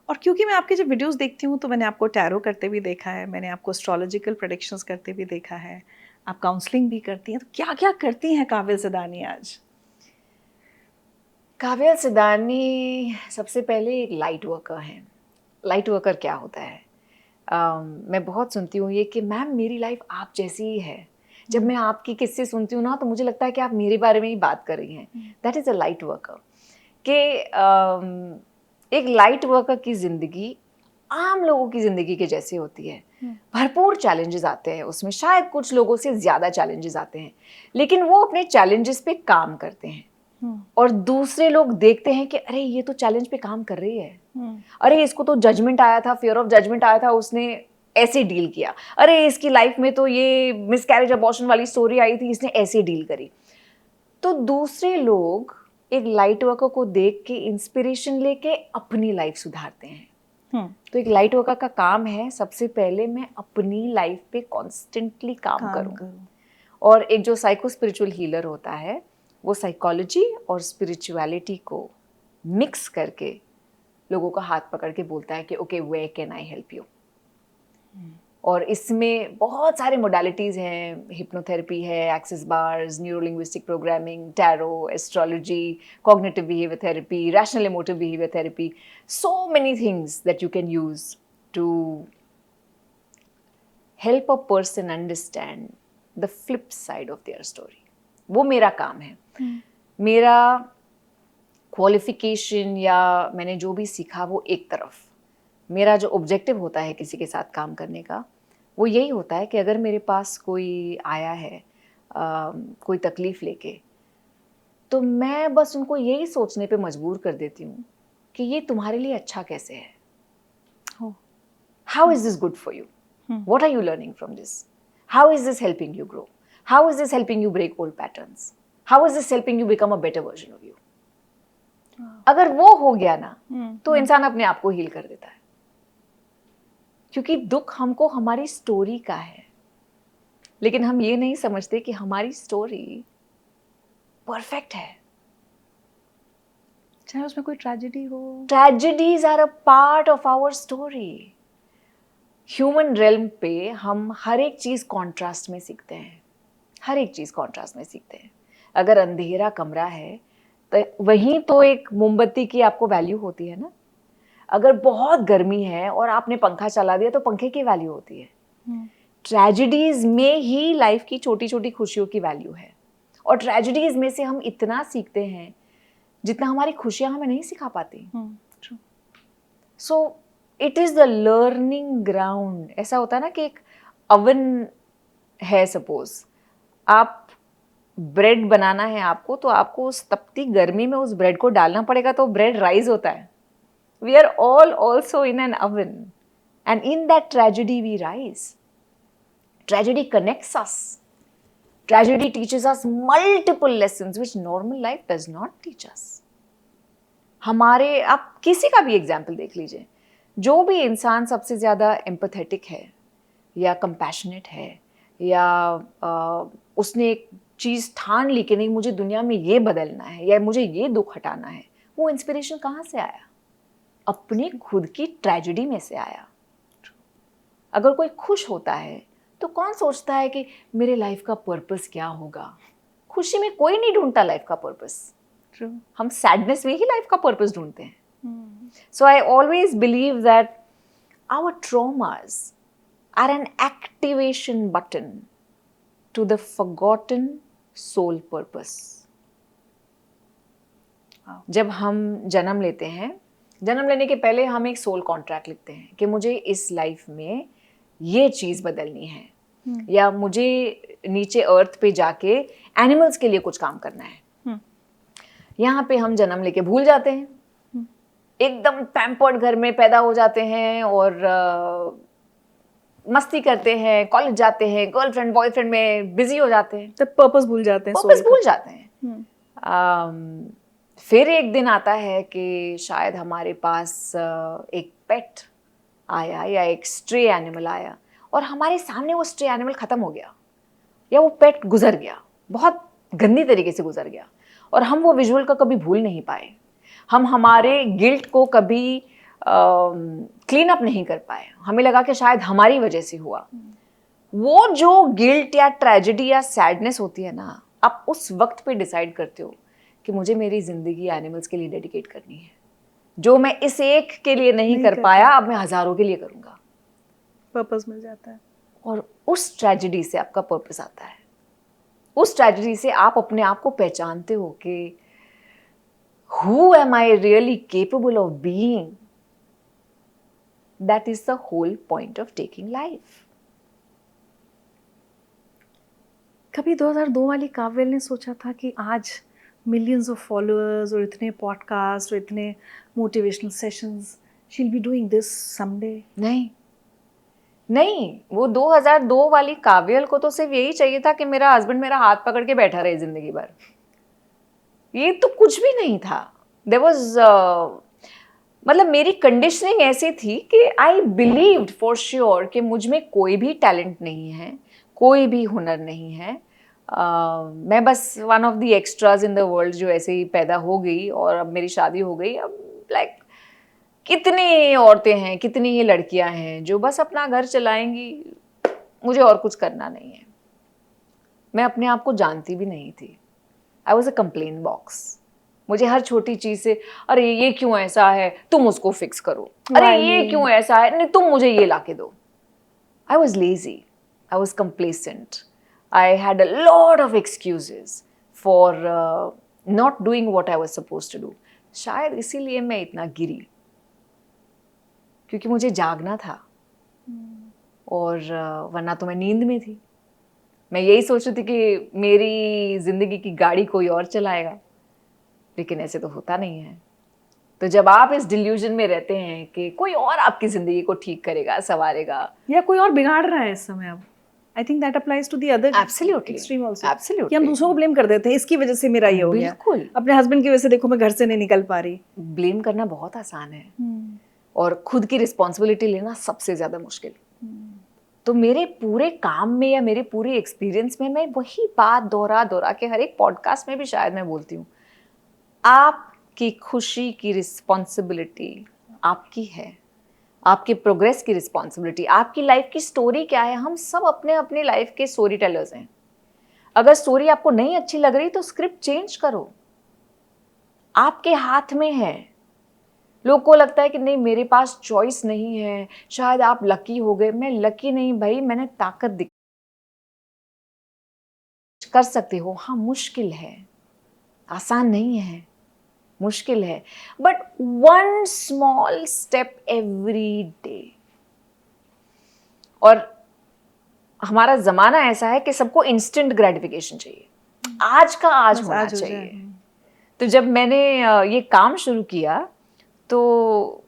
और क्योंकि मैं आपके जब वीडियोस देखती हूँ तो मैंने आपको टैरो करते भी देखा है, मैंने आपको एस्ट्रोलॉजिकल प्रेडिक्शंस करते भी देखा है, आप काउंसलिंग भी करती हैं, तो क्या क्या करती हैं काबिल सिदानी आज? काबिल सिदानी सबसे पहले एक लाइट वर्कर है। लाइट वर्कर क्या होता है? मैं बहुत सुनती हूँ ये कि मैम मेरी लाइफ आप जैसी ही है। जब मैं आपकी किस्से सुनती हूँ ना तो मुझे लगता है कि आप मेरे बारे में ही बात कर रही हैं। That is a light worker. कि एक लाइट वर्कर की ज़िंदगी आम लोगों की ज़िंदगी के जैसे होती है। भरपूर चैलेंजेस आते हैं उसमें, शायद कुछ लोगों से ज़्यादा चैलेंजेस आते हैं, लेकिन वो अपने चैलेंजेस पे काम करते हैं। और दूसरे लोग देखते हैं कि अरे ये तो चैलेंज पे काम कर रही है, अरे इसको तो जजमेंट आया था, फियर ऑफ जजमेंट आया था, उसने ऐसे डील किया, अरे इसकी लाइफ में तो ये मिसकैरेज अबॉर्शन वाली स्टोरी आई थी, इसने ऐसे डील करी। तो दूसरे लोग एक लाइट वर्कर को देख के इंस्पिरेशन लेके अपनी लाइफ सुधारते हैं। तो एक लाइट वर्कर का काम है सबसे पहले मैं अपनी लाइफ पे कॉन्स्टेंटली काम करूं। और एक जो साइको स्पिरिचुअल हीलर होता है वो साइकोलॉजी और स्पिरिचुअलिटी को मिक्स करके लोगों का हाथ पकड़ के बोलता है कि okay where can I help you. और इसमें बहुत सारे मोडालिटीज़ हैं, हिप्नोथेरेपी है, access bars, neuro linguistic programming, tarot, astrology, cognitive behaviour therapy, rational emotive behaviour therapy, so many things that you can use to help a person understand the flip side of their story. वो मेरा काम है। मेरा qualification या मैंने जो भी सीखा वो एक तरफ, मेरा जो ऑब्जेक्टिव होता है किसी के साथ काम करने का वो यही होता है कि अगर मेरे पास कोई आया है कोई तकलीफ़ लेके, तो मैं बस उनको यही सोचने पे मजबूर कर देती हूँ कि ये तुम्हारे लिए अच्छा कैसे है, how is this good for you, what are you learning from this, how is this helping you grow, how is this helping you break old patterns, how is this helping you become a better version of you. अगर वो हो गया ना तो इंसान अपने आप को हील कर देता है। क्योंकि दुख हमको हमारी स्टोरी का है, लेकिन हम ये नहीं समझते कि हमारी स्टोरी परफेक्ट है, चाहे उसमें कोई ट्रेजेडी हो। Tragedies are a part of our story. Human realm पे हम हर एक चीज कॉन्ट्रास्ट में सीखते हैं, हर एक चीज कॉन्ट्रास्ट में सीखते हैं। अगर अंधेरा कमरा है तो वहीं तो एक मोमबत्ती की आपको वैल्यू होती है ना। अगर बहुत गर्मी है और आपने पंखा चला दिया तो पंखे की वैल्यू होती है। ट्रेजेडीज में ही लाइफ की छोटी छोटी खुशियों की वैल्यू है, और ट्रेजेडीज में से हम इतना सीखते हैं जितना हमारी खुशियां हमें नहीं सिखा पाती। So it is the learning ground. ऐसा होता है ना कि एक अवन है, सपोज आप ब्रेड बनाना है आपको, तो आपको उस तपती गर्मी में उस ब्रेड को डालना पड़ेगा तो ब्रेड राइज होता है। We are all also in an oven, and in that tragedy we rise. Tragedy connects us. Tragedy teaches us multiple lessons which normal life does not teach us. हमारे, आप किसी का भी एग्जाम्पल देख लीजिए, जो भी इंसान सबसे ज़्यादा एम्पैथेटिक है या कंपैशनेट है या उसने एक चीज़ ठान ली कि नहीं मुझे दुनिया में ये बदलना है या मुझे ये दुख हटाना है, वो इंस्पिरेशन कहाँ से आया? अपनी खुद की ट्रेजेडी में से आया। अगर कोई खुश होता है तो कौन सोचता है कि मेरे लाइफ का पर्पस क्या होगा? खुशी में कोई नहीं ढूंढता लाइफ का पर्पस। हम सैडनेस में ही लाइफ का पर्पस ढूंढते हैं। So I always believe that our traumas are an activation button to the forgotten soul purpose. हाँ। जब हम जन्म लेते हैं, जन्म लेने के पहले हम एक सोल कॉन्ट्रैक्ट लिखते हैं कि मुझे इस लाइफ में ये चीज़ बदलनी है, या मुझे नीचे अर्थ पे जाके एनिमल्स के लिए कुछ काम करना है। यहाँ पे हम जन्म लेके भूल जाते हैं, एकदम पैम्पर्ड घर में पैदा हो जाते हैं और मस्ती करते हैं, कॉलेज जाते हैं, गर्लफ्रेंड बॉयफ्रेंड में बिजी हो जाते हैं, तब पर्पस भूल जाते हैं, पर्पस भूल जाते हैं। फिर एक दिन आता है कि शायद हमारे पास एक पेट आया या एक स्ट्रे एनिमल आया और हमारे सामने वो स्ट्रे एनिमल ख़त्म हो गया या वो पेट गुजर गया, बहुत गंदी तरीके से गुजर गया, और हम वो विजुअल का कभी भूल नहीं पाए। हम हमारे गिल्ट को कभी क्लीन अप नहीं कर पाए। हमें लगा कि शायद हमारी वजह से हुआ। वो जो गिल्ट या ट्रेजेडी या सैडनेस होती है ना, आप उस वक्त पे डिसाइड करते हो कि मुझे मेरी ज़िंदगी एनिमल्स के लिए डेडिकेट करनी है। जो मैं इस एक के लिए नहीं कर पाया, अब मैं हज़ारों के लिए करूँगा। पर्पस मिल जाता है। और उस ट्रेजेडी से आपका पर्पस आता है। उस ट्रेजेडी से आप अपने आप को पहचानते हो कि who am I really capable of being? That is the whole point of taking life. कभी 2002 वाली काव्यल ने सोचा था कि आज मिलियंस ऑफ फॉलोअर्स और इतने पॉडकास्ट और इतने motivational sessions, she will be doing this someday? नहीं, वो 2002 वाली काव्यल को तो सिर्फ यही चाहिए था कि मेरा हस्बैंड मेरा हाथ पकड़ के बैठा रहे जिंदगी भर। ये तो कुछ भी नहीं था। देयर वाज मतलब मेरी कंडीशनिंग ऐसी थी कि आई बिलीव्ड फॉर श्योर कि मुझ में कोई भी टैलेंट नहीं है, कोई भी हुनर नहीं है। मैं बस one of the extras in the world जो ऐसे ही पैदा हो गई और अब मेरी शादी हो गई। अब लाइक कितनी औरतें हैं, कितनी ही लड़कियां हैं जो बस अपना घर चलाएंगी, मुझे और कुछ करना नहीं है। मैं अपने आप को जानती भी नहीं थी। I was a complain box. मुझे हर छोटी चीज़ से, अरे ये क्यों ऐसा है, तुम उसको फिक्स करो, अरे ये क्यों ऐसा है, नहीं तुम मुझे ये ला के दो। I was lazy, I was complacent, I had a lot of excuses for not doing what I was suppose to do. शायद इसीलिए मैं इतना गिरी, क्योंकि मुझे जागना था और वरना तो मैं नींद में थी। मैं यही सोच रही थी कि मेरी जिंदगी की गाड़ी कोई और चलाएगा, लेकिन ऐसे तो होता नहीं है। तो जब आप इस डिल्यूजन में रहते हैं कि कोई और आपकी जिंदगी को ठीक करेगा, संवारेगा, या कोई और बिगाड़ रहा है इस समय, अब I think that applies to the other absolutely extreme also. Absolutely कि हम दूसरों को ब्लेम कर देते हैं, इसकी वजह से मेरा ये हो गया, बिल्कुल। अपने हस्बैंड की वजह से देखो मैं घर से नहीं निकल पा रही। ब्लेम करना बहुत आसान है और खुद की रिस्पॉन्सिबिलिटी लेना सबसे ज्यादा मुश्किल। तो मेरे पूरे काम में या मेरे पूरे एक्सपीरियंस में मैं वही बात दोहरा के हर एक पॉडकास्ट में भी शायद मैं बोलती हूँ, आपकी खुशी की रिस्पॉन्सिबिलिटी आपकी है, आपके प्रोग्रेस की रिस्पॉन्सिबिलिटी, आपकी लाइफ की स्टोरी क्या है। हम सब अपने अपने लाइफ के स्टोरी टेलर्स हैं। अगर स्टोरी आपको नहीं अच्छी लग रही तो स्क्रिप्ट चेंज करो, आपके हाथ में है। लोगों को लगता है कि नहीं मेरे पास चॉइस नहीं है, शायद आप लकी हो गए। मैं लकी नहीं भाई, मैंने ताकत दिखाई। कर सकते हो, हाँ मुश्किल है, आसान नहीं है, मुश्किल है, but one small step every day. और हमारा जमाना ऐसा है कि सबको इंस्टेंट ग्रेटिफिकेशन चाहिए, आज का आज होना चाहिए। तो जब मैंने ये काम शुरू किया तो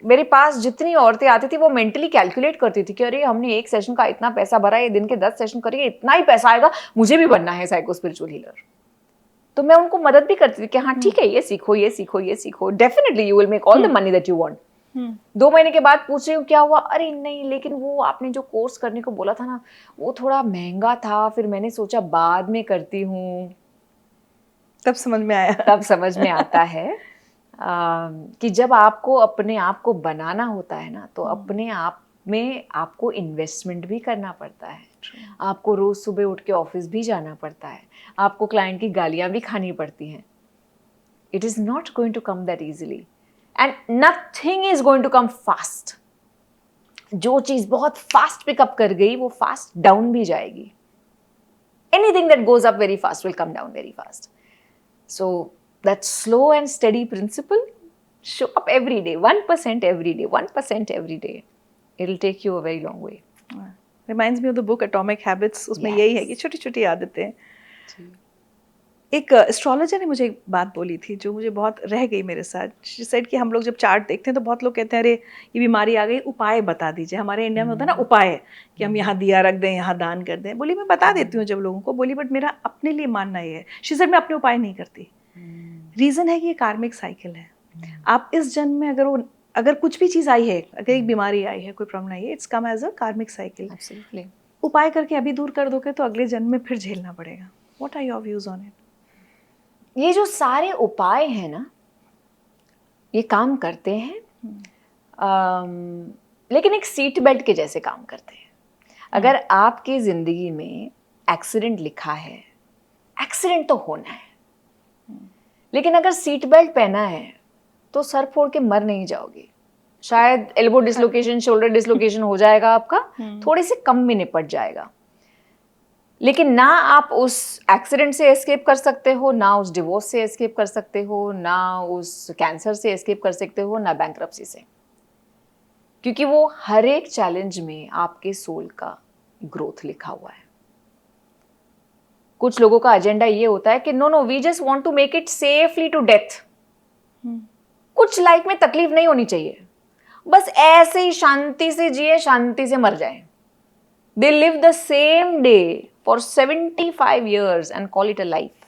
मेरे पास जितनी औरतें आती थी वो मेंटली कैलकुलेट करती थी कि अरे हमने एक सेशन का इतना पैसा भरा, ये दिन के 10 सेशन करेंगे इतना ही पैसा आएगा, मुझे भी बनना है साइको स्पिरिचुअल हीलर। तो मैं उनको मदद भी करती थी कि हाँ ठीक है, ये सीखो ये सीखो ये सीखो, definitely you will make all the money that you want. 2 महीने के बाद पूछ रही हूँ क्या हुआ, अरे नहीं लेकिन वो आपने जो कोर्स करने को बोला था ना वो थोड़ा महंगा था, फिर मैंने सोचा बाद में करती हूँ। तब समझ में आया, तब समझ में आता है कि जब आपको अपने आप को बनाना होता है ना तो अपने आप में आपको इन्वेस्टमेंट भी करना पड़ता है। आपको रोज सुबह उठ के ऑफिस भी जाना पड़ता है, आपको क्लाइंट की गालियां भी खानी पड़ती हैं। It is not going to come that easily and nothing is going to come fast. जो चीज बहुत फास्ट पिकअप कर गई वो फास्ट डाउन भी जाएगी। Anything that goes up very fast will come down very fast. So that slow and steady principle, show up every day, 1% every day, 1% every day. It'll take you a very long way. Reminds me of the book atomic habits, उसमें Yes. यही है कि छोटी छोटी आदतें। एक astrologer ने मुझे एक बात बोली थी जो मुझे बहुत रह गई मेरे साथ। शी सेड कि हम लोग जब चार्ट देखते हैं तो बहुत लोग कहते हैं अरे ये बीमारी आ गई, उपाय बता दीजिए। हमारे इंडिया में होता है ना उपाय, कि हम यहाँ दिया रख दें, यहाँ दान कर दें। बोली मैं बता देती हूँ जब लोगों को, बोली बट मेरा अपने लिए मानना ये है। शी सेड मैं अपने उपाय नहीं करती। रीज़न है कि ये कार्मिक साइकिल है। आप इस जन्म में अगर कुछ भी चीज़ आई है, अगर एक बीमारी आई है, कोई प्रॉब्लम आई है, इट्स कम एज अ कार्मिक साइकिल। Absolutely. उपाय करके अभी दूर कर दोगे तो अगले जन्म में फिर झेलना पड़ेगा। What are your views on it? ये जो सारे उपाय हैं ना, ये काम करते हैं, लेकिन एक सीट बेल्ट के जैसे काम करते हैं। अगर आपकी जिंदगी में एक्सीडेंट लिखा है, एक्सीडेंट तो होना है, लेकिन अगर सीट बेल्ट पहना है तो सर फोड़ के मर नहीं जाओगे। शायद एल्बो डिसलोकेशन, शोल्डर डिसलोकेशन हो जाएगा आपका, थोड़े से कम में निपट जाएगा, लेकिन ना आप उस एक्सीडेंट से एस्केप कर सकते हो, ना उस डिवोर्स से एस्केप कर सकते हो, ना उस कैंसर से एस्केप कर सकते हो, ना बैंक्रप्सी से, क्योंकि वो हर एक चैलेंज में आपके सोल का ग्रोथ लिखा हुआ है। कुछ लोगों का एजेंडा ये होता है कि no we just want to make it safely to death. कुछ लाइफ में तकलीफ नहीं होनी चाहिए, बस ऐसे ही शांति से जिए, शांति से मर जाए। They live the same day for 75 years and call it a life.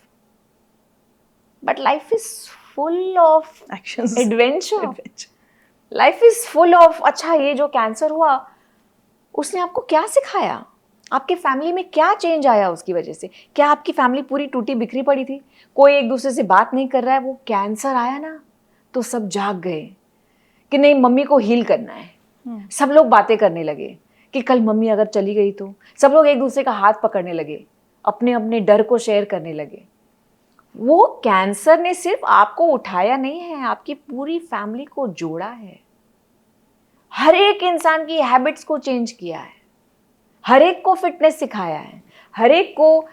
But life is full of Actions. adventure. Adventure. Life is full of, अच्छा ये जो कैंसर हुआ उसने आपको क्या सिखाया, आपके फैमिली में क्या चेंज आया उसकी वजह से? क्या आपकी फैमिली पूरी टूटी बिखरी पड़ी थी, कोई एक दूसरे से बात नहीं कर रहा है? वो कैंसर आया ना तो सब जाग गए कि नहीं मम्मी को हील करना है। सब लोग बातें करने लगे कि कल मम्मी अगर चली गई तो। सब लोग एक दूसरे का हाथ पकड़ने लगे, अपने अपने डर को शेयर करने लगे। वो कैंसर ने सिर्फ आपको उठाया नहीं है, आपकी पूरी फैमिली को जोड़ा है। हर एक इंसान की हैबिट्स को चेंज किया है, हर एक को फिटनेस सिखाया है, हर एक को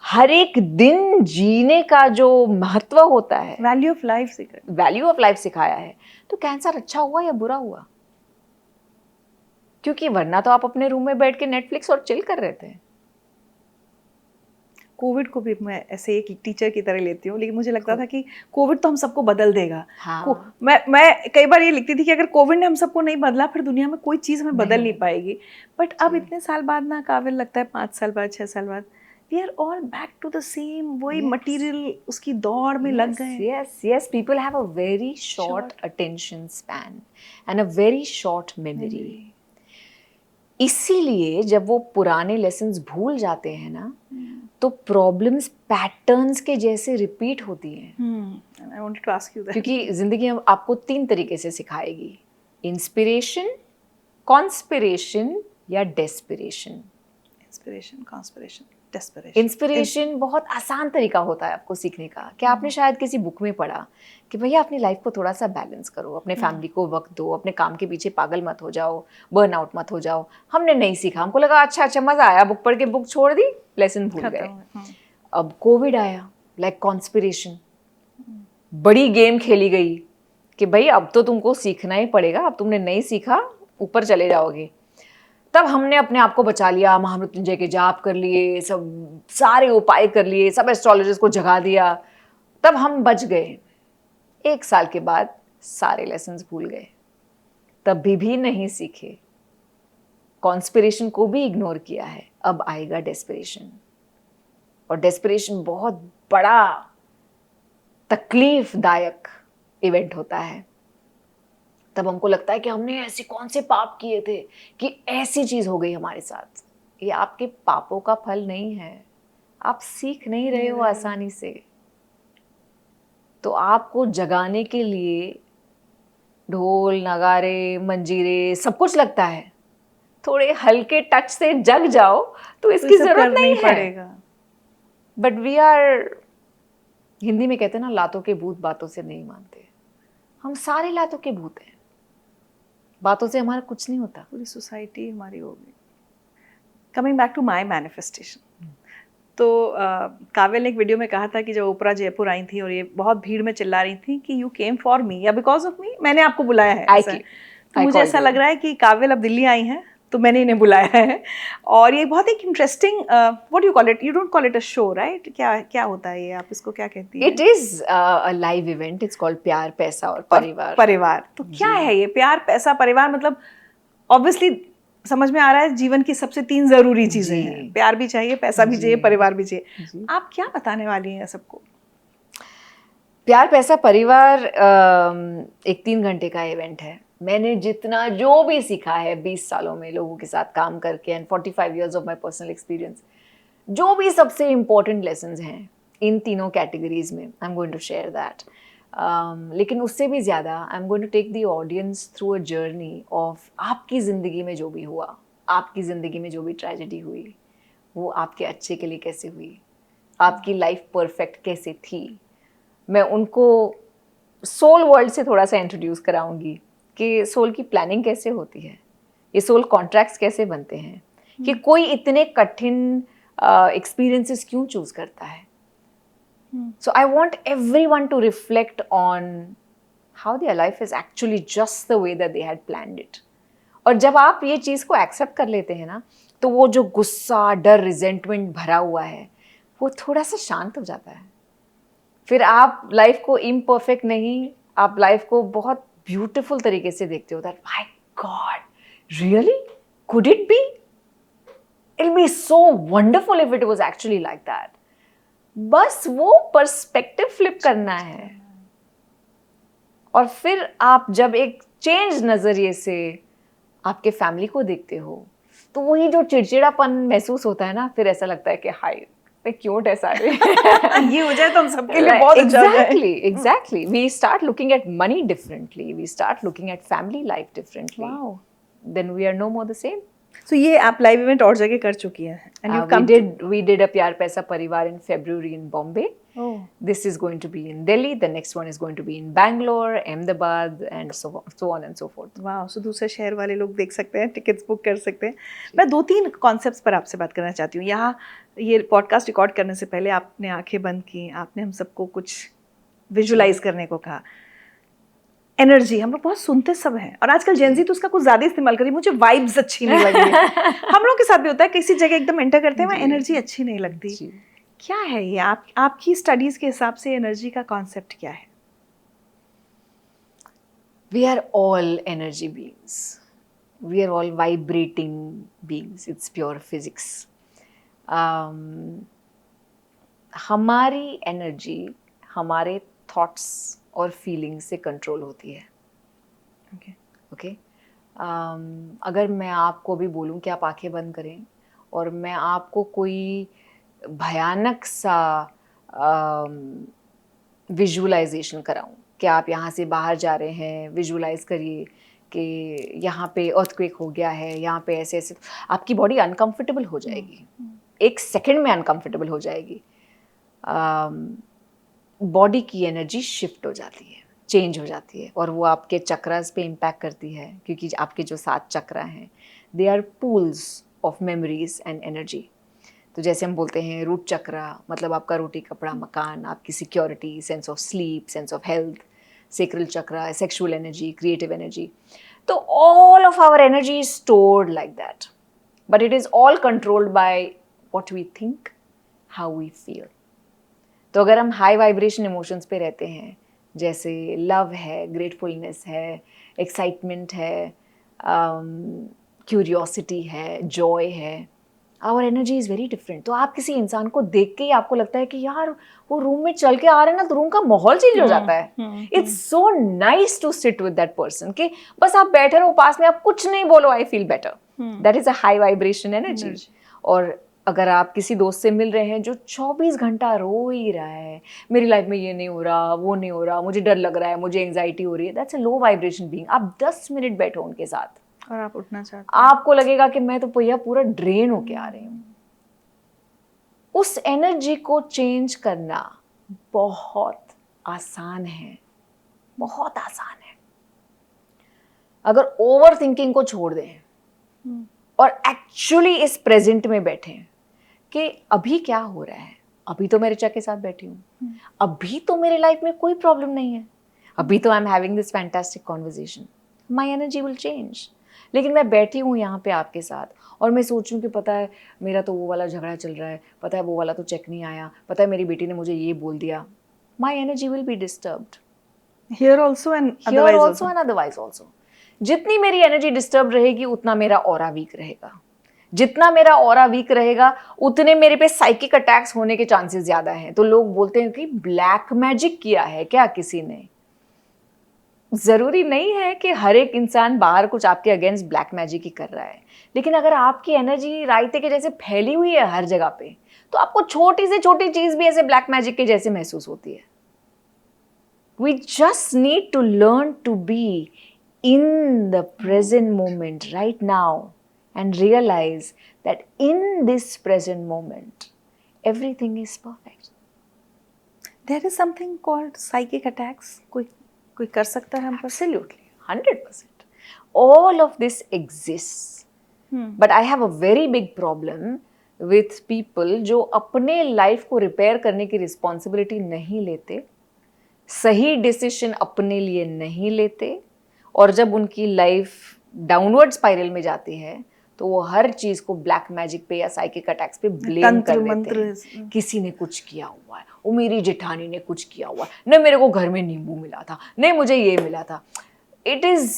हर एक दिन जीने का जो महत्व होता है, वैल्यू ऑफ लाइफ सिखाया है। तो कैंसर अच्छा हुआ या बुरा हुआ? क्योंकि वरना तो आप अपने रूम में बैठ के नेटफ्लिक्स और चिल कर रहे थे। कोविड को भी मैं ऐसे एक टीचर की तरह लेती हूँ, लेकिन मुझे लगता था कि कोविड तो हम सबको बदल देगा। हाँ। मैं कई बार ये लिखती थी कि अगर कोविड ने हम सबको नहीं बदला फिर दुनिया में कोई चीज़ हमें बदल नहीं पाएगी। बट अब इतने साल बाद ना काबिल लगता है, 5 साल बाद, 6 साल बाद, we are all back to the same, वही मटीरियल उसकी दौड़ में लग गए। Yes, people have a very short attention span and a very short memory. इसीलिए जब वो पुराने लेसन्स भूल जाते हैं ना, तो प्रॉब्लम्स पैटर्न्स के जैसे रिपीट होती हैं। I wanted to ask you that. क्योंकि जिंदगी आपको 3 तरीके से सिखाएगी, इंस्पिरेशन, कॉन्स्पिरेशन या desperation. Inspiration, conspiration, desperation. Inspiration बहुत आसान तरीका होता है आपको सीखने का, कि आपने शायद किसी बुक में पढ़ा कि भैया अपनी लाइफ को थोड़ा सा बैलेंस करो, अपने फैमिली को वक्त दो, अपने काम के पीछे पागल मत हो जाओ, बर्न आउट मत हो जाओ। हमने नहीं सीखा, हमको लगा अच्छा मजा आया, बुक पढ़ के बुक छोड़ दी, लेसन भूल गए। अब कोविड आया, लाइक कॉन्स्पिरेशन, बड़ी गेम खेली गई कि भाई अब तो तुमको सीखना ही पड़ेगा, अब तुमने नहीं सीखा ऊपर चले जाओगे। तब हमने अपने आप को बचा लिया, महामृत्युंजय के जाप कर लिए, सब सारे उपाय कर लिए, सब एस्ट्रोलॉजर्स को जगा दिया, तब हम बच गए। 1 साल के बाद सारे लेसन्स भूल गए, तब भी नहीं सीखे, कॉन्स्पिरेशन को भी इग्नोर किया है। अब आएगा डेस्पिरेशन, और डेस्पिरेशन बहुत बड़ा तकलीफदायक इवेंट होता है। तब हमको लगता है कि हमने ऐसे कौन से पाप किए थे कि ऐसी चीज हो गई हमारे साथ। ये आपके पापों का फल नहीं है, आप सीख नहीं रहे हो आसानी से। तो आपको जगाने के लिए ढोल, नगारे, मंजीरे सब कुछ लगता है, थोड़े हल्के टच से जग जाओ तो इसकी जरूरत नहीं है। बट वी आर, हिंदी में कहते हैं ना, लातों के भूत बातों से नहीं मानते। हम सारे लातों के भूत हैं, बातों से हमारा कुछ नहीं होता। पूरी सोसाइटी हमारी हो गई। Coming back to my manifestation, तो काव्यल ने एक वीडियो में कहा था कि जब ओपरा जयपुर आई थी और ये बहुत भीड़ में चिल्ला रही थी कि यू केम फॉर मी या बिकॉज ऑफ मी, मैंने आपको बुलाया है ऐसा। तो मुझे ऐसा लग रहा है कि काव्यल अब दिल्ली आई हैं तो मैंने इन्हें बुलाया है। और ये बहुत एक interesting, what you call it, you don't call it a show right, क्या क्या होता है ये, आप इसको क्या कहती हैं? It is a live event, it's called प्यार पैसा और परिवार। परिवार तो क्या है ये प्यार पैसा परिवार? मतलब ऑब्वियसली समझ में आ रहा है जीवन की सबसे 3 जरूरी चीजें हैं, प्यार भी चाहिए, पैसा भी चाहिए, परिवार भी चाहिए। आप क्या बताने वाली हैं सबको? प्यार पैसा परिवार एक 3 घंटे का इवेंट है। मैंने जितना जो भी सीखा है 20 सालों में लोगों के साथ काम करके and 45 years of my personal experience, जो भी सबसे इम्पोर्टेंट लेसन्स हैं इन तीनों कैटेगरीज में, I am going to share that. लेकिन उससे भी ज़्यादा I am going to take the audience through a journey of आपकी ज़िंदगी में जो भी हुआ, आपकी ज़िंदगी में जो भी ट्रेजेडी हुई, वो आपके अच्छे के लिए कैसे हुई, आपकी लाइफ परफेक्ट कैसे थी। मैं उनको सोल वर्ल्ड से थोड़ा सा इंट्रोड्यूस कराऊंगी कि सोल की प्लानिंग कैसे होती है, ये सोल कॉन्ट्रैक्ट्स कैसे बनते हैं, कि कोई इतने कठिन एक्सपीरियंसेस क्यों चूज करता है। So I want everyone to reflect on how their life is actually just the way that they had planned it. और जब आप ये चीज़ को एक्सेप्ट कर लेते हैं ना, तो वो जो गुस्सा, डर, रिजेंटमेंट भरा हुआ है वो थोड़ा सा शांत हो जाता है। फिर आप लाइफ को इम्परफेक्ट नहीं, आप लाइफ को बहुत ब्यूटीफुल तरीके से देखते हो। That my God really could it be, it be so wonderful if it was actually like that. बस वो पर्सपेक्टिव फ्लिप करना है। और फिर आप जब एक चेंज नजरिए से आपके फैमिली को देखते हो, तो वही जो चिड़चिड़ापन महसूस होता है ना, फिर ऐसा लगता है कि हाय क्यूट है सारे। ये हो जाए तो हम सबके लिए बहुत अच्छा हो जाए। Exactly. We start looking at money differently. We start looking at family life differently. Wow. Then we are no more the same. So ये आप लाइव इवेंट और जगह कर चुकी हैं and you've come we did a प्यार पैसा परिवार in February in Bombay. Oh. This is going to be in Delhi. The next one is going to be in Bangalore, Ahmedabad, and so on and so forth. Wow. So दूसरे शहर वाले लोग देख सकते हैं, टिकट्स बुक कर सकते हैं। मैं 2-3 कॉन्सेप्ट्स पर आपसे बात करना चाहती हूँ। यहाँ ये पॉडकास्ट रिकॉर्ड करने से पहले आपने आंखें बंद की, आपने हम सबको कुछ विजुलाइज करने को कहा। एनर्जी हम लोग बहुत सुनते सब हैं, और आजकल जेनजी तो उसका कुछ ज़्यादा इस्तेमाल करी, मुझे वाइब्स अच्छी नहीं लग रही है। हम लोग के साथ भी होता है, किसी जगह एकदम एंटर करते हैं, वहाँ एनर्जी अच्छी नहीं लगती। क्या है ये? आपकी स्टडीज़ के हिसाब से एनर्जी का कॉन्सेप्ट क्या है? We are all energy beings. We are all vibrating beings. It's pure physics. हमारी एनर्जी हमारे थॉट्स और फीलिंग्स से कंट्रोल होती है। ओके। अगर मैं आपको भी बोलूं कि आप आंखें बंद करें और मैं आपको कोई भयानक सा विजुअलाइजेशन कराऊं कि आप यहाँ से बाहर जा रहे हैं, विजुअलाइज करिए कि यहाँ पे अर्थक्वेक हो गया है, यहाँ पे ऐसे ऐसे, आपकी बॉडी अनकंफर्टेबल हो जाएगी, 1 सेकंड में अनकंफर्टेबल हो जाएगी। बॉडी की एनर्जी शिफ्ट हो जाती है, चेंज हो जाती है, और वो आपके चक्रास पे इम्पैक्ट करती है, क्योंकि आपके जो 7 चक्रा हैं they are pools of memories and energy. तो जैसे हम बोलते हैं रूट चक्रा मतलब आपका रोटी कपड़ा मकान, आपकी security, sense of sleep, sense of health. Sacral chakra sexual energy, creative energy. तो all of our energy is stored like that, but it is all controlled by what we think, how we feel. तो अगर हम high vibration emotions पे रहते हैं, जैसे love है, gratefulness है, एक्साइटमेंट है, क्यूरियोसिटी है, जॉय है, our energy is very different. तो आप किसी इंसान को देख के ही आपको लगता है कि यार वो रूम में चल के आ रहे हैं ना, तो रूम का माहौल चेंज हो जाता है। It's so nice to sit with that person कि बस आप बैठे रहो पास में, आप कुछ नहीं बोलो, I feel better. That is a high vibration energy. और अगर आप किसी दोस्त से मिल रहे हैं जो 24 घंटा रो ही रहा है, मेरी लाइफ में ये नहीं हो रहा, वो नहीं हो रहा, मुझे डर लग रहा है, मुझे एंग्जाइटी हो रही है, that's a low vibration being. आप 10 मिनट बैठो उनके साथ और आप उठना चाहते हैं, आपको लगेगा कि मैं तो भैया पूरा ड्रेन होके आ रही हूँ। उस एनर्जी को चेंज करना बहुत आसान है, बहुत आसान है। अगर ओवर थिंकिंग को छोड़ दें और एक्चुअली इस प्रेजेंट में बैठें कि अभी क्या हो रहा है, अभी तो मैं ऋचा के साथ बैठी हूँ, अभी तो मेरे लाइफ में कोई प्रॉब्लम नहीं है, अभी तो I am having this fantastic conversation, my energy will change. लेकिन मैं बैठी हूँ यहाँ पे आपके साथ और मैं सोचूं कि पता है मेरा तो वो वाला झगड़ा चल रहा है, पता है वो वाला तो चेक नहीं आया, पता है मेरी बेटी ने मुझे ये बोल दिया, my energy will be disturbed here also and here otherwise also and otherwise also. जितनी मेरी एनर्जी डिस्टर्ब रहेगी उतना मेरा ऑरा वीक रहेगा, जितना मेरा ऑरा वीक रहेगा उतने मेरे पे साइकिक अटैक्स होने के चांसेस ज्यादा हैं। तो लोग बोलते हैं कि ब्लैक मैजिक किया है क्या किसी ने। जरूरी नहीं है कि हर एक इंसान बाहर कुछ आपके अगेंस्ट ब्लैक मैजिक ही कर रहा है, लेकिन अगर आपकी एनर्जी रायते के जैसे फैली हुई है हर जगह पे, तो आपको छोटी से छोटी चीज भी ऐसे ब्लैक मैजिक के जैसे महसूस होती है। We just need to learn to be in the present moment right now and realize that in this present moment everything is perfect. There is something called psychic attacks, कोई कर सकता है हम पर? Absolutely, 100%. All of this exists. But I have a very big problem with people जो अपने life को repair करने की रिस्पॉन्सिबिलिटी नहीं लेते, सही डिसीजन अपने लिए नहीं लेते, और जब उनकी लाइफ डाउनवर्ड स्पाइरल में जाती है तो वो हर चीज को ब्लैक मैजिक पे या साइकिक अटैक्स पे ब्लेम कर देते हैं। किसी ने कुछ किया हुआ है, वो मेरी जेठानी ने कुछ किया हुआ है, नहीं मेरे को घर में नींबू मिला था, नहीं मुझे ये मिला था। It is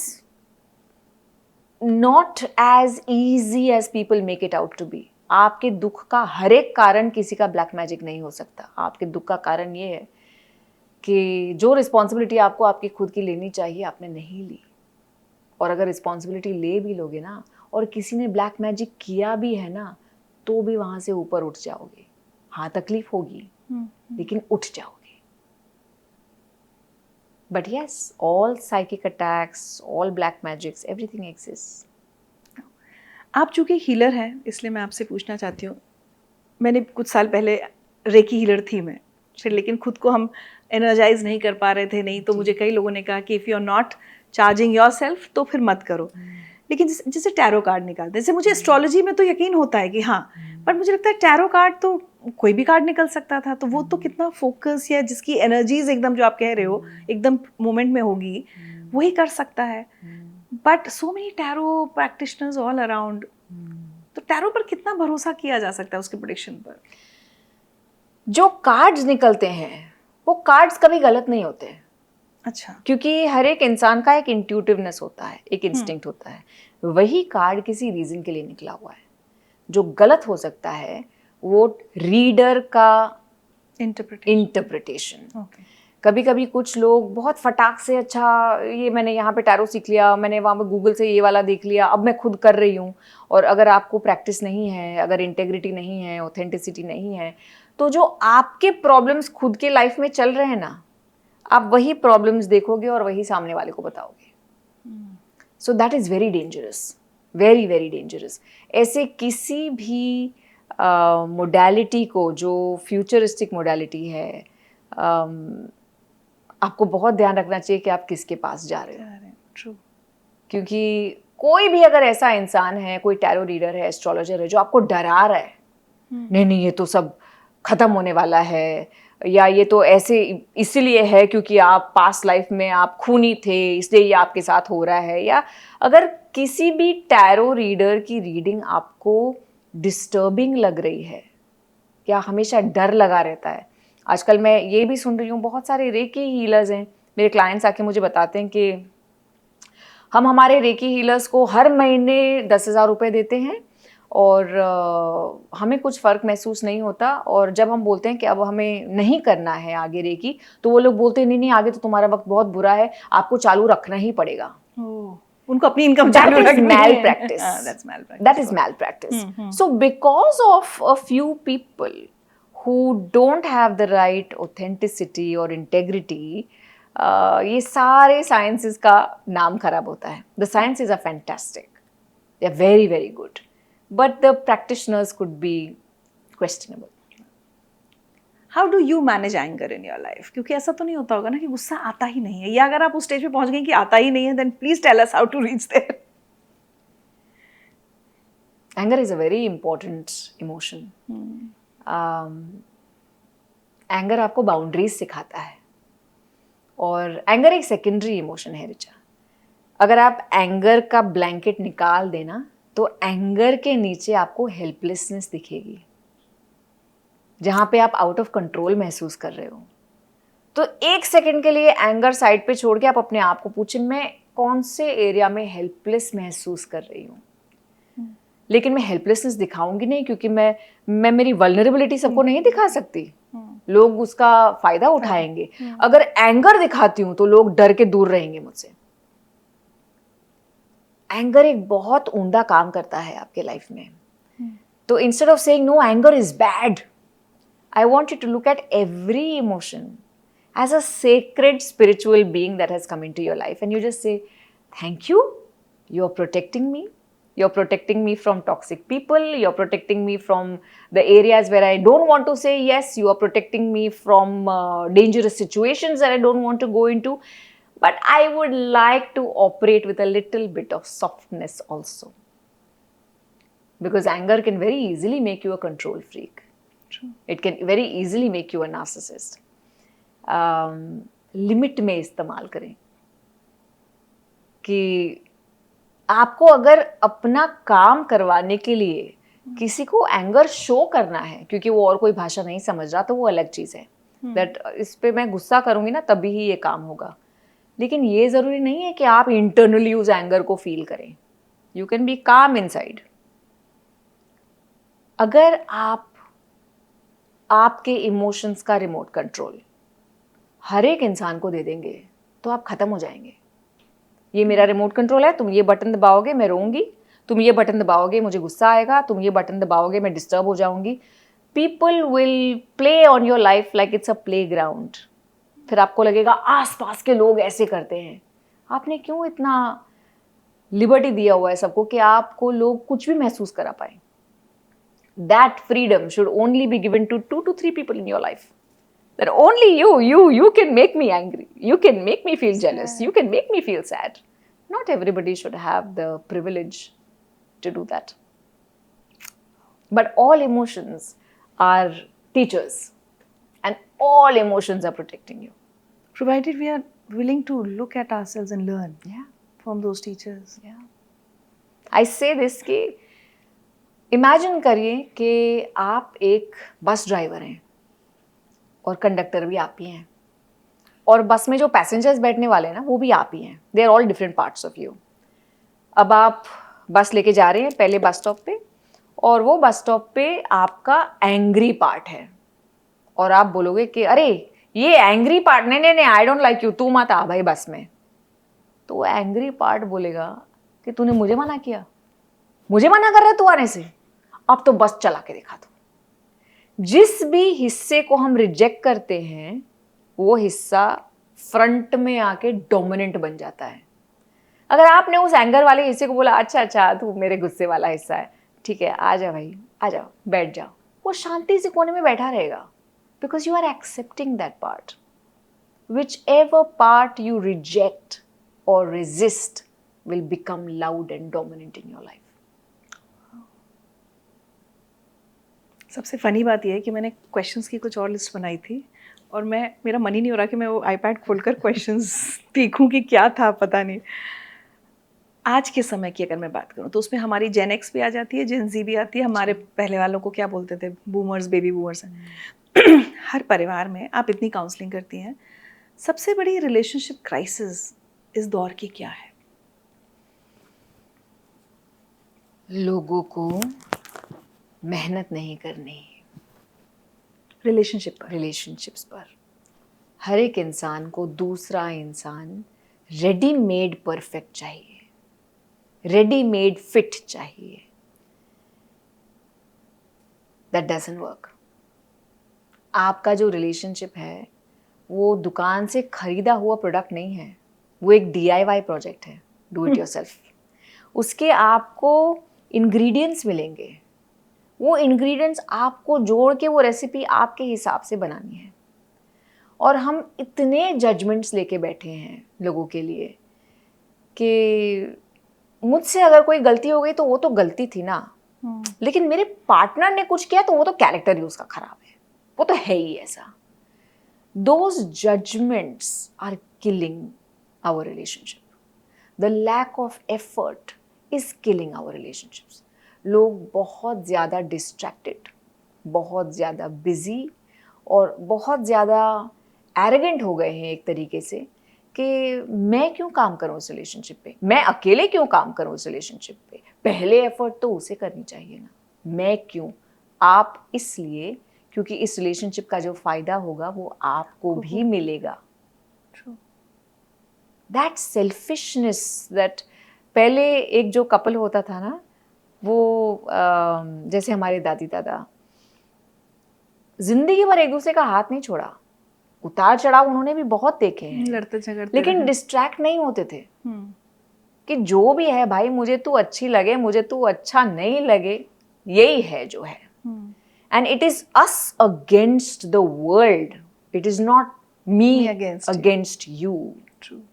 not as easy as people make it out to be. आपके दुख का हर एक कारण किसी का ब्लैक मैजिक नहीं हो सकता। आपके दुख का कारण ये है कि जो रिस्पॉन्सिबिलिटी आपको आपकी खुद की लेनी चाहिए आपने नहीं ली, और अगर रिस्पॉन्सिबिलिटी ले भी लोगे ना और किसी ने ब्लैक मैजिक किया भी है ना, तो भी वहां से ऊपर उठ जाओगे। हाँ तकलीफ होगी लेकिन उठ जाओगे। But yes, all psychic attacks, all black magics, everything exist. आप चूंकि हीलर हैं इसलिए मैं आपसे पूछना चाहती हूँ, मैंने कुछ साल पहले रेकी हीलर थी मैं, फिर लेकिन खुद को हम एनर्जाइज नहीं कर पा रहे थे, नहीं तो मुझे कई लोगों ने कहा कि if you are not charging yourself तो फिर मत करो। लेकिन जैसे टैरो कार्ड निकालते हैं, जैसे मुझे एस्ट्रोलॉजी में तो यकीन होता है कि हाँ, पर मुझे लगता है टैरो कार्ड तो कोई भी कार्ड निकल सकता था, तो वो तो कितना फोकस या जिसकी एनर्जीज एकदम जो आप कह रहे हो एकदम मोमेंट में होगी वही कर सकता है। But so many tarot practitioners all around, तो टैरो पर कितना भरोसा किया जा सकता है उसके प्रेडिक्शन पर? जो कार्ड्स निकलते हैं वो कार्ड्स कभी गलत नहीं होते। अच्छा। क्योंकि हर एक इंसान का एक इंट्यूटिवनेस होता है, एक इंस्टिंक्ट होता है। वही कार्ड किसी रीजन के लिए निकला हुआ है। जो गलत हो सकता है वो रीडर का इंटरप्रिटेशन। कभी कभी कुछ लोग बहुत फटाक से, अच्छा ये मैंने यहाँ पे टैरो सीख लिया, मैंने वहाँ पे गूगल से ये वाला देख लिया, अब मैं खुद कर रही हूँ। और अगर आपको प्रैक्टिस नहीं है, अगर इंटेग्रिटी नहीं है, ऑथेंटिसिटी नहीं है, तो जो आपके प्रॉब्लम्स खुद के लाइफ में चल रहे हैं ना, आप वही प्रॉब्लम्स देखोगे और वही सामने वाले को बताओगे। So that is very dangerous, very very dangerous. ऐसे किसी भी मोडालिटी को जो फ्यूचरिस्टिक मोडालिटी है, आपको बहुत ध्यान रखना चाहिए कि आप किसके पास जा रहे हो। True. क्योंकि कोई भी अगर ऐसा इंसान है, कोई टैरो रीडर है, एस्ट्रोलॉजर है जो आपको डरा रहा है, नहीं नहीं ये तो सब खत्म होने वाला है, या ये तो ऐसे इसीलिए है क्योंकि आप पास्ट लाइफ में आप खूनी थे इसलिए ये आपके साथ हो रहा है, या अगर किसी भी टैरो रीडर की रीडिंग आपको डिस्टर्बिंग लग रही है या हमेशा डर लगा रहता है। आजकल मैं ये भी सुन रही हूँ, बहुत सारे रेकी हीलर्स हैं, मेरे क्लाइंट्स आके मुझे बताते हैं कि हम हमारे रेकी हीलर्स को हर महीने 10,000 रुपये देते हैं और हमें कुछ फ़र्क महसूस नहीं होता, और जब हम बोलते हैं कि अब हमें नहीं करना है आगे रेकी, तो वो लोग बोलते हैं नहीं नहीं आगे तो तुम्हारा वक्त बहुत बुरा है, आपको चालू रखना ही पड़ेगा। उनको अपनी इनकम चालू रखनी है। That is malpractice. So because of a few people who don't have the right authenticity or integrity, ये सारे साइंसेस का नाम खराब होता है। The sciences are fantastic, they are very very good, but the practitioners could be questionable. How do you manage anger in your life? क्योंकि ऐसा तो नहीं होता होगा ना कि गुस्सा आता ही नहीं है, या अगर आप उस स्टेज पे पहुंच गए कि आता ही नहीं है, then please tell us how to reach there. Anger is a very important emotion. Anger आपको बाउंड्रीज सिखाता है, और एंगर एक सेकेंडरी इमोशन है रिचा. अगर आप एंगर का ब्लैंकेट निकाल देना तो एंगर के नीचे आपको हेल्पलेसनेस दिखेगी, जहाँ पे आप आउट ऑफ कंट्रोल महसूस कर रहे हो. तो एक सेकंड के लिए एंगर साइड पे छोड़ के आप अपने आप को पूछें, मैं कौन से एरिया में हेल्पलेस महसूस कर रही हूँ. लेकिन मैं हेल्पलेसनेस दिखाऊंगी नहीं, क्योंकि मैं मेरी वल्नरेबिलिटी सबको नहीं दिखा सकती. लोग उसका फायदा उठाएंगे. अगर एंगर दिखाती हूँ तो लोग डर के दूर रहेंगे मुझसे. एंगर एक बहुत उम्दा काम करता है आपके लाइफ में. तो instead of saying no anger is bad, I want you to look at every emotion as a sacred spiritual being that has come into your life, and you just say, thank you, you're protecting me. You're protecting me from toxic people. You're protecting me from the areas where I don't want to say yes. You are protecting me from dangerous situations that I don't want to go into. But I would like to operate with a little bit of softness also. Because anger can very easily make you a control freak. True. It can very easily make you a narcissist. Limit में इस्तेमाल करें. कि आपको अगर अपना काम करवाने के लिए किसी को एंगर शो करना है, क्योंकि वो और कोई भाषा नहीं समझ रहा, तो वो अलग चीज़ है. दैट इस पे मैं गुस्सा करूँगी ना तभी ही ये काम होगा. लेकिन ये ज़रूरी नहीं है कि आप इंटरनली उस एंगर को फील करें. यू कैन बी काम इनसाइड. अगर आपके इमोशंस का रिमोट कंट्रोल हर एक इंसान को दे देंगे तो आप ख़त्म हो जाएंगे. ये मेरा रिमोट कंट्रोल है, तुम ये बटन दबाओगे मैं रोऊंगी, तुम ये बटन दबाओगे मुझे गुस्सा आएगा, तुम ये बटन दबाओगे मैं डिस्टर्ब हो जाऊंगी. People will play on your life like it's a play ground. फिर आपको लगेगा आसपास के लोग ऐसे करते हैं. आपने क्यों इतना लिबर्टी दिया हुआ है सबको कि आपको लोग कुछ भी महसूस करा पाए. That freedom should only be given to 2 to 3 people in your life. That only you can make me angry. You can make me feel jealous. You can make me feel sad. Not everybody should have the privilege to do that. But all emotions are teachers, and all emotions are protecting you. Provided we are willing to look at ourselves and learn Yeah. from those teachers. Yeah. I say this कि imagine करिए कि आप एक bus driver हैं और conductor भी आप ही हैं, और बस में जो पैसेंजर्स बैठने वाले हैं ना वो भी आप ही हैं. They are all different parts of you. अब आप बस लेके जा रहे हैं पहले बस स्टॉप पे, और वो बस स्टॉप पे आपका एंग्री पार्ट है, और आप बोलोगे कि अरे ये एंग्री पार्ट नहीं आई डोंट लाइक यू, तू मत आ भाई बस में. तो वो एंग्री पार्ट बोलेगा कि तूने मुझे मना किया, मुझे मना कर रहा है तू आने से, अब तो बस चला के दिखा दो. जिस भी हिस्से को हम रिजेक्ट करते हैं वो हिस्सा फ्रंट में आके डोमिनेंट बन जाता है. अगर आपने उस एंगर वाले हिस्से को बोला अच्छा तू मेरे गुस्से वाला हिस्सा है, ठीक है आ जा भाई, आ जाओ बैठ जाओ, वो शांति से कोने में बैठा रहेगा. Because you are accepting that part. Which ever part you reject और resist will become loud and dominant in your life. सबसे फ़नी बात यह है कि मैंने क्वेश्चंस की कुछ और लिस्ट बनाई थी, और मेरा मन ही नहीं हो रहा कि मैं वो आईपैड खोलकर क्वेश्चंस देखूं कि क्या था, पता नहीं. आज के समय की अगर मैं बात करूं तो उसमें हमारी जेन एक्स भी आ जाती है, जेन जी भी आती है. हमारे पहले वालों को क्या बोलते थे, बूमर्स, बेबी बूमर्स. हर परिवार में आप इतनी काउंसलिंग करती हैं, सबसे बड़ी रिलेशनशिप क्राइसिस इस दौर की क्या है? लोगों को मेहनत नहीं करनी रिलेशनशिप्स पर. हर एक इंसान को दूसरा इंसान रेडीमेड परफेक्ट चाहिए, रेडीमेड फिट चाहिए. That doesn't work. आपका जो रिलेशनशिप है वो दुकान से खरीदा हुआ प्रोडक्ट नहीं है, वो एक DIY प्रोजेक्ट है, डू इट योरसेल्फ. उसके आपको इंग्रेडिएंट्स मिलेंगे, वो इंग्रेडिएंट्स आपको जोड़ के वो रेसिपी आपके हिसाब से बनानी है. और हम इतने जजमेंट्स लेके बैठे हैं लोगों के लिए कि मुझसे अगर कोई गलती हो गई तो वो तो गलती थी ना, लेकिन मेरे पार्टनर ने कुछ किया तो वो तो कैरेक्टर ही उसका खराब है, वो तो है ही ऐसा. Those judgments are killing our relationship. The lack of effort is killing our relationships. लोग बहुत ज़्यादा distracted, बहुत ज़्यादा busy और बहुत ज़्यादा arrogant हो गए हैं एक तरीके से कि मैं क्यों काम करूं उस रिलेशनशिप पे, मैं अकेले क्यों काम करूं उस रिलेशनशिप पे, पहले एफर्ट तो उसे करनी चाहिए ना, मैं क्यों. आप इसलिए क्योंकि इस रिलेशनशिप का जो फायदा होगा वो आपको भी मिलेगा. दैट सेल्फिशनेस, दैट पहले एक जो कपल होता था ना, वो जैसे हमारे दादी दादा जिंदगी भर एक दूसरे का हाथ नहीं छोड़ा, उतार चढ़ाव उन्होंने भी बहुत देखे हैं, लड़ते झगड़ते लेकिन डिस्ट्रैक्ट नहीं होते थे कि जो भी है भाई, मुझे तू अच्छी लगे, मुझे तू अच्छा नहीं लगे, यही है जो है. And it is us against the world. It is not me against you. True.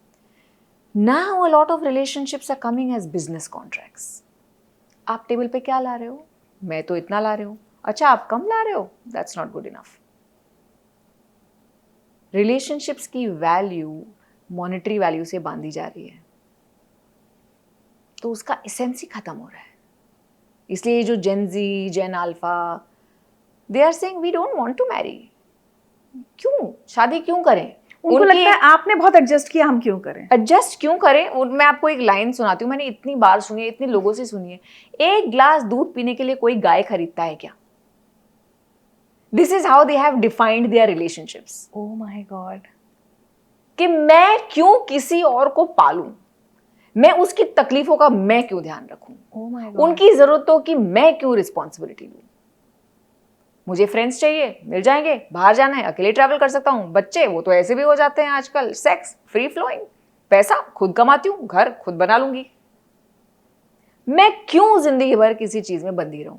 Now a lot of relationships are coming as business contracts. आप टेबल पे क्या ला रहे हो, मैं तो इतना ला रही हूँ, अच्छा आप कम ला रहे हो, that's not good enough. Relationships की वैल्यू मॉनेटरी वैल्यू से बांधी जा रही है, तो उसका एसेंस ही खत्म हो रहा है. इसलिए जो जेन जी, जेन alpha, they are saying we don't want to marry. क्यों शादी क्यों करें? उनको लगता है आपने बहुत एडजस्ट किया, हम क्यों करें? एडजस्ट क्यों करें? और मैं आपको एक लाइन सुनाती हूँ, मैंने इतनी बार सुनी है, इतने लोगों से सुनी है. एक ग्लास दूध पीने के लिए कोई गाय खरीदता है क्या? This is how they have defined there relationships. Oh my God, कि मैं क्यों किसी और को पालूं, मैं उसकी तकलीफों का मैं क्यों ध्यान रखूं, ओह माय गॉड, उनकी जरूरतों की मैं क्यों रिस्पॉन्सिबिलिटी लूं. मुझे फ्रेंड्स चाहिए, मिल जाएंगे, बाहर जाना है अकेले ट्रैवल कर सकता हूँ, बच्चे वो तो ऐसे भी हो जाते हैं आजकल, सेक्स फ्री फ्लोइंग, पैसा खुद कमाती हूँ, घर खुद बना लूंगी. मैं क्यों जिंदगी भर किसी चीज में बंधी रहूं?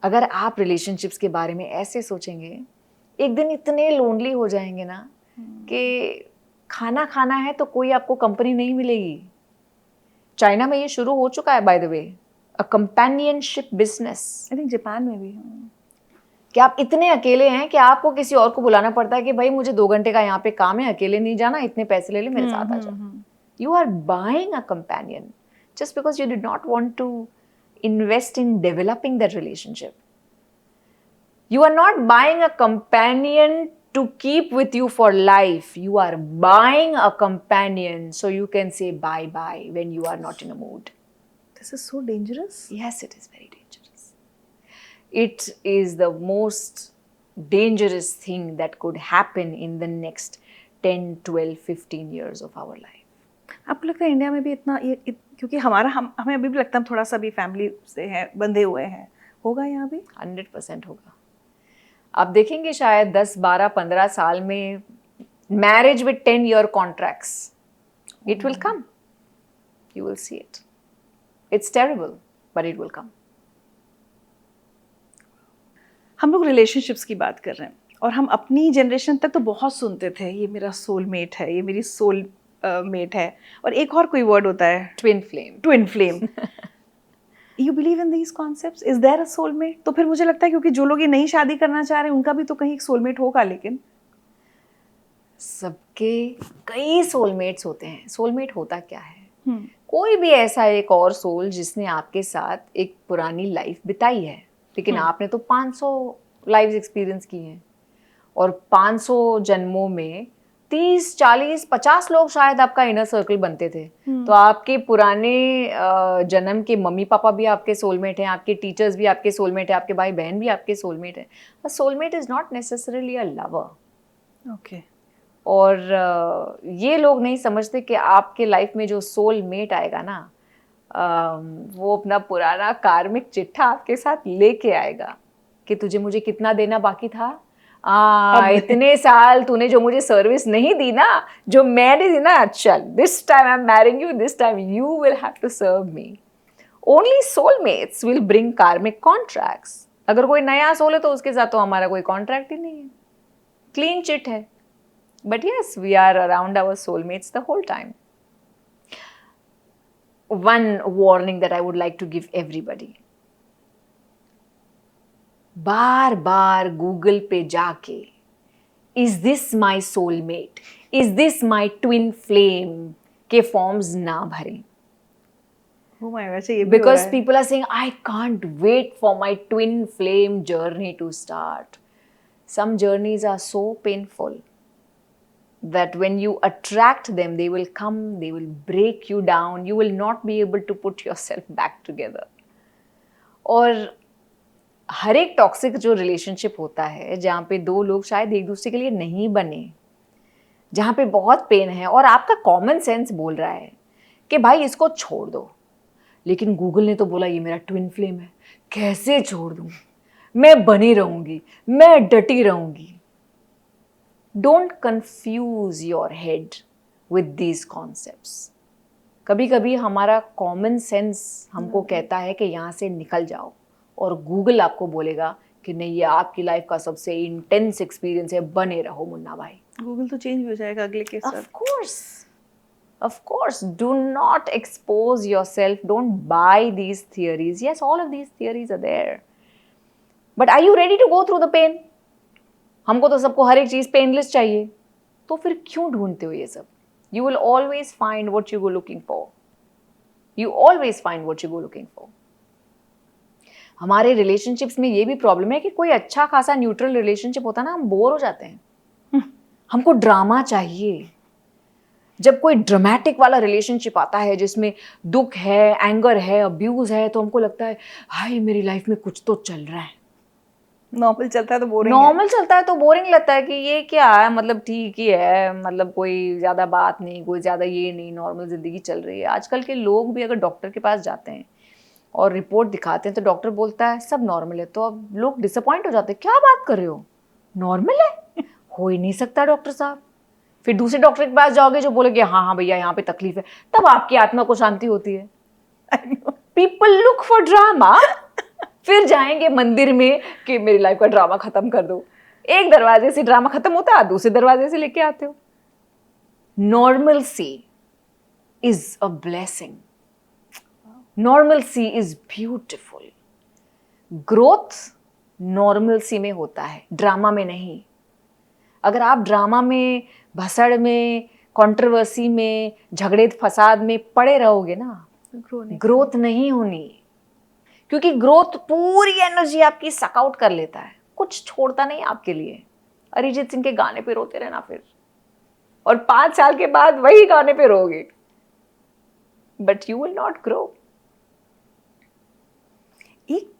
अगर आप रिलेशनशिप्स के बारे में ऐसे सोचेंगे, एक दिन इतने लोनली हो जाएंगे ना कि खाना खाना है तो कोई आपको कंपनी नहीं मिलेगी. चाइना में ये शुरू हो चुका है by the way, a companionship business. I think Japan में भी कि आप इतने अकेले हैं कि आपको किसी और को बुलाना पड़ता है कि भाई मुझे 2 घंटे का यहाँ पे काम है, अकेले नहीं जाना, इतने पैसे ले ले, मेरे साथ आ जा. You are buying a companion just because you did not want to invest in developing that relationship. You are not buying a companion to keep with you for life. You are buying a companion so you can say bye-bye when you are not in a mood. This is so dangerous. Yes, it is very dangerous. It is the most dangerous thing that could happen in the next 10, 12, 15 years of our life. आपको लगता है India में भी इतना क्योंकि हमें अभी भी लगता है हम थोड़ा सा भी फैमिली से हैं, बंधे हुए हैं, होगा यहाँ भी? 100% होगा. आप देखेंगे शायद 10, 12, 15 साल में marriage with 10-year contracts. It will come. You will see it. It's terrible, but it will come. हम लोग रिलेशनशिप्स की बात कर रहे हैं और हम अपनी जनरेशन तक तो बहुत सुनते थे, ये मेरा सोलमेट है, ये मेरी सोल मेट है, और एक और कोई वर्ड होता है twin flame. Twin flame. You believe in these concepts? Is there a soulmate? तो फिर मुझे लगता है क्योंकि जो लोग ये नहीं शादी करना चाह रहे हैं उनका भी तो कहीं एक सोलमेट होगा. लेकिन सबके कई सोलमेट्स होते हैं. सोलमेट होता क्या है? कोई भी ऐसा एक और सोल जिसने आपके साथ एक पुरानी लाइफ बिताई है, लेकिन आपने तो 500 लाइफ एक्सपीरियंस की हैं, और 500 जन्मों में 30, 40, 50 लोग शायद आपका इनर सर्कल बनते थे. तो आपके पुराने जन्म के मम्मी पापा भी आपके सोलमेट हैं, आपके टीचर्स भी आपके सोलमेट हैं, आपके भाई बहन भी आपके सोलमेट हैं. Soulmate is not necessarily a lover. Okay. और ये लोग नहीं समझते कि आपके लाइफ में जो सोलमेट आएगा ना, वो अपना पुराना कार्मिक चिट्ठा आपके साथ लेके आएगा कि तुझे मुझे कितना देना बाकी था, इतने साल तूने जो मुझे सर्विस नहीं दी ना, जो मैंने दी ना, चल this time I am marrying you, this time you will have to serve me. Only soulmates will bring karmic contracts. अगर कोई नया सोल है तो उसके साथ तो हमारा कोई कॉन्ट्रैक्ट ही नहीं है, क्लीन चिट है. But yes, we are around our soulmates the whole time. one warning that I would like to give everybody. Bar bar Google पे जाके is this my soulmate, is this my twin flame के forms ना भरें. Oh my, वैसे ये भी हो रहा Because है. people are saying, I can't wait for my twin flame journey to start. Some journeys are so painful that when you attract them, they will come, they will break you down. You will not be able to put yourself back together. और हर एक toxic जो relationship होता है, जहाँ पे दो लोग शायद एक दूसरे के लिए नहीं बने, जहाँ पे बहुत पेन है और आपका कॉमन सेंस बोल रहा है कि भाई इसको छोड़ दो, लेकिन गूगल ने तो बोला ये मेरा ट्विन फ्लेम है, कैसे छोड़ दूँ, मैं बनी रहूँगी, मैं डटी रहूँगी. Don't confuse your head with these concepts. कभी कभी हमारा कॉमन सेंस हमको कहता है कि यहाँ से निकल जाओ, और गूगल आपको बोलेगा कि नहीं, ये आपकी लाइफ का सबसे इंटेंस एक्सपीरियंस है, बने रहो मुन्ना भाई. गूगल तो चेंज भी हो जाएगा अगले के साथ. Of course, do not expose yourself. Don't buy these theories. Yes, all of these theories are there. But are you ready to go through the pain? हमको तो सबको हर एक चीज पेनलेस चाहिए, तो फिर क्यों ढूंढते हो ये सब? You will always find what you go looking for. You always find what you go looking for. हमारे रिलेशनशिप्स में ये भी प्रॉब्लम है कि कोई अच्छा खासा न्यूट्रल रिलेशनशिप होता ना, हम बोर हो जाते हैं. हमको ड्रामा चाहिए. जब कोई ड्रामेटिक वाला रिलेशनशिप आता है जिसमें दुख है, एंगर है, अब्यूज है, तो हमको लगता है हाय मेरी लाइफ में कुछ तो चल रहा है. नॉर्मल चलता है तो बोरिंग. नॉर्मल चलता है तो बोरिंग लगता है कि ये क्या है, मतलब ठीक ही है, मतलब कोई ज़्यादा बात नहीं, कोई ज़्यादा ये नहीं, नॉर्मल ज़िंदगी चल रही है. आजकल के लोग भी अगर डॉक्टर के पास जाते हैं और रिपोर्ट दिखाते हैं तो डॉक्टर बोलता है सब नॉर्मल है, तो अब लोग डिसअपॉइंट हो जाते हैं, क्या बात कर रहे हो, नॉर्मल है, हो ही नहीं सकता डॉक्टर साहब. फिर दूसरे डॉक्टर के पास जाओगे जो बोलेगे हाँ हाँ भैया यहाँ पे तकलीफ है, तब आपकी आत्मा को शांति होती है. People look for drama. फिर जाएंगे मंदिर में कि मेरी लाइफ का ड्रामा खत्म कर दो. एक दरवाजे से ड्रामा खत्म होता है, दूसरे दरवाजे से लेके आते हो. Normalcy is a blessing. Normalcy is beautiful. Growth normalcy में होता है, ड्रामा में नहीं. अगर आप ड्रामा में, भसड़ में, कंट्रोवर्सी में, झगड़े फसाद में पड़े रहोगे ना, ग्रोथ नहीं होनी. क्योंकि ग्रोथ पूरी एनर्जी आपकी सक आउट कर लेता है, कुछ छोड़ता नहीं आपके लिए. अरिजीत सिंह के गाने पे रोते रहना फिर, और 5 साल के बाद वही गाने पे रोगे, but you will not grow. एक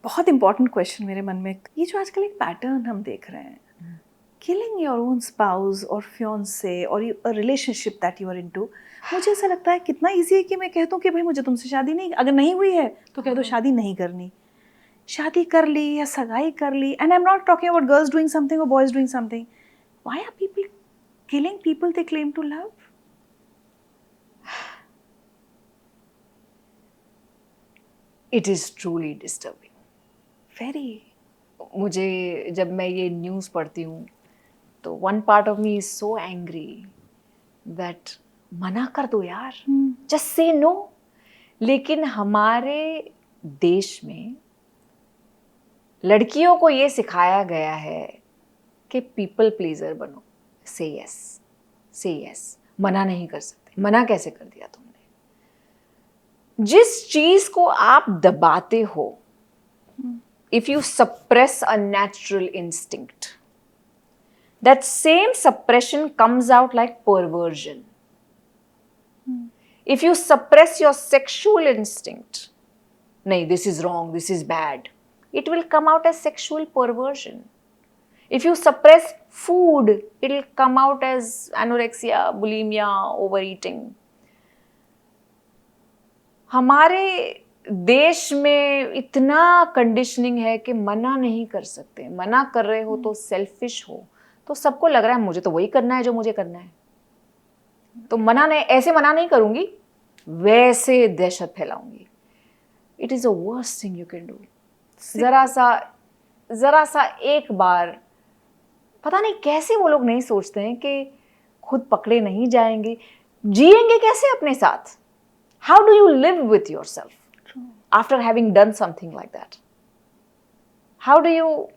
बहुत इंपॉर्टेंट क्वेश्चन मेरे मन में, ये जो आजकल एक पैटर्न हम देख रहे हैं, killing your own spouse or fiancé or a relationship that you are into, मुझे ऐसा लगता है कितना इजी है कि मैं कह दूं कि भाई मुझे तुमसे शादी नहीं, अगर नहीं हुई है तो कह दो शादी नहीं करनी. शादी कर ली या सगाई कर ली, and I am not talking about girls doing something और boys doing something. Why are people killing people they claim to love? It is truly disturbing. Very. मुझे जब मैं ये न्यूज़ पढ़ती हूँ तो one part of me is so angry that मना कर दो यार, जस्ट से नो. लेकिन हमारे देश में लड़कियों को ये सिखाया गया है कि पीपल प्लीजर बनो, से यस, से यस. मना नहीं कर सकते. मना कैसे कर दिया तुमने? जिस चीज को आप दबाते हो, if you suppress a natural instinct, that same suppression comes out like perversion. If you suppress your sexual instinct, nahi, this is wrong, this is bad, it will come out as sexual perversion. If you suppress food, it will come out as anorexia, bulimia, overeating. हमारे देश में इतना conditioning है कि मना नहीं कर सकते. मना कर रहे हो तो सेल्फिश हो. तो सबको लग रहा है मुझे तो वही करना है जो मुझे करना है, तो मना नहीं, ऐसे मना नहीं करूंगी, वैसे दहशत फैलाऊंगी. It is a worst thing you can do. जरा सा एक बार, पता नहीं कैसे वो लोग नहीं सोचते हैं कि खुद पकड़े नहीं जाएंगे, जिएंगे कैसे अपने साथ. How do you live with yourself after having done something like that? How do you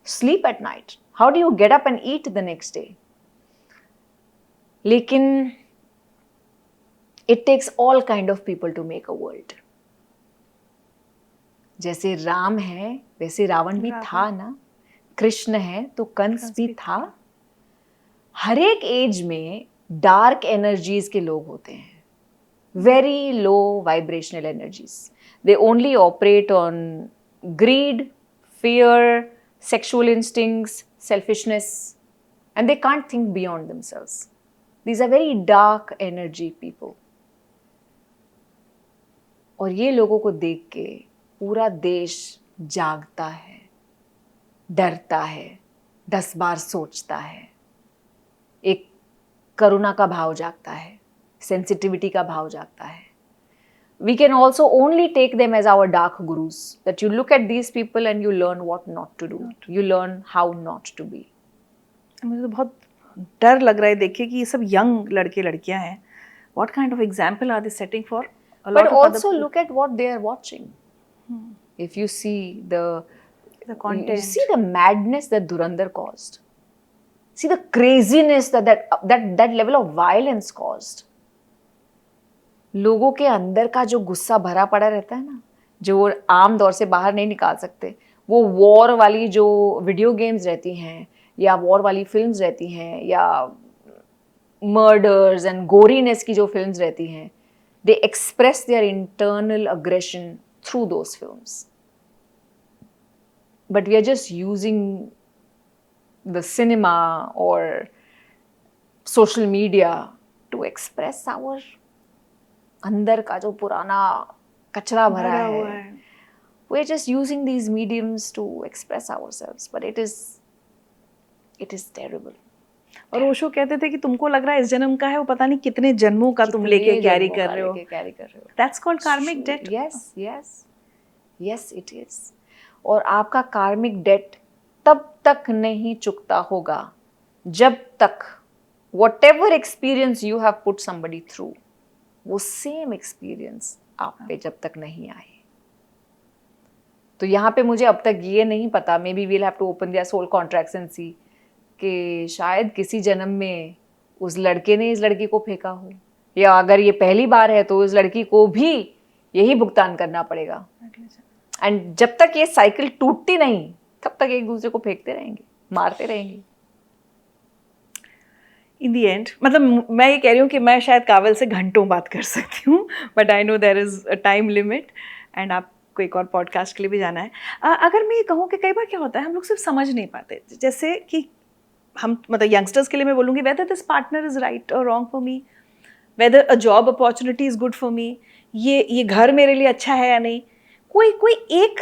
sleep at night? How do you get up and eat the next day? लेकिन it takes all kind of people to make a world. जैसे राम है वैसे रावण भी था ना, कृष्ण है तो कंस भी था. हर एक एज में डार्क एनर्जीज के लोग होते हैं, very low vibrational energies. They only operate on greed, fear, sexual instincts, selfishness, and they can't think beyond themselves. These are very dark energy people. और ये लोगों को देख के पूरा देश जागता है, डरता है, 10 बार सोचता है. एक करुणा का भाव जागता है, sensitivity का भाव जागता है. We can also only take them as our dark gurus, that you look at these people and you learn what not to do. You learn how not to be. मुझे तो बहुत डर लग रहा है देख के कि ये सब यंग लड़के लड़कियां हैं. What kind of example are they setting for a lot But of also other look at what they are watching. If you see the content. you see the madness that Dhurandhar caused. See the craziness that level of violence caused. लोगों के अंदर का जो गुस्सा भरा पड़ा रहता है ना, जो वो आम तौर से बाहर नहीं निकाल सकते, वो वॉर वाली जो वीडियो गेम्स रहती हैं या वॉर वाली फिल्म्स रहती हैं या मर्डर्स एंड गोरीनेस की जो फिल्म्स रहती हैं, they express their internal aggression through those films. But we are just using the cinema और social media to express our अंदर का जो पुराना कचरा भरा है. We are just using these mediums to express ourselves, but it is terrible. और ओशो कहते थे कि तुमको लग रहा है इस जन्म का है, वो पता नहीं कितने जन्मों का तुम लेके कैरी कर रहे हो. That's called karmic debt. Yes, it is. और आपका कार्मिक डेट तब तक नहीं चुकता होगा जब तक whatever experience you have put somebody through, वो सेम एक्सपीरियंस आप पे जब तक नहीं आए. तो यहाँ पे मुझे अब तक ये नहीं पता, maybe we'll have to open their soul contracts and see कि शायद किसी जन्म में उस लड़के ने इस लड़की को फेंका हो, या अगर ये पहली बार है तो उस लड़की को भी यही भुगतान करना पड़ेगा. एंड जब तक ये साइकिल टूटती नहीं तब तक एक दूसरे को फेंकते रहेंगे, मारते रहेंगे. इन दी एंड मतलब मैं ये कह रही हूँ कि मैं शायद कावल से घंटों बात कर सकती हूँ, but I know there is a time limit and आपको एक और पॉडकास्ट के लिए भी जाना है. अगर मैं ये कहूँ कि कई बार क्या होता है हम लोग सिर्फ समझ नहीं पाते, जैसे कि हम मतलब यंगस्टर्स के लिए मैं बोलूँगी whether this partner is right और wrong for me, whether a job opportunity is good for me, ये घर मेरे लिए अच्छा है या नहीं. कोई एक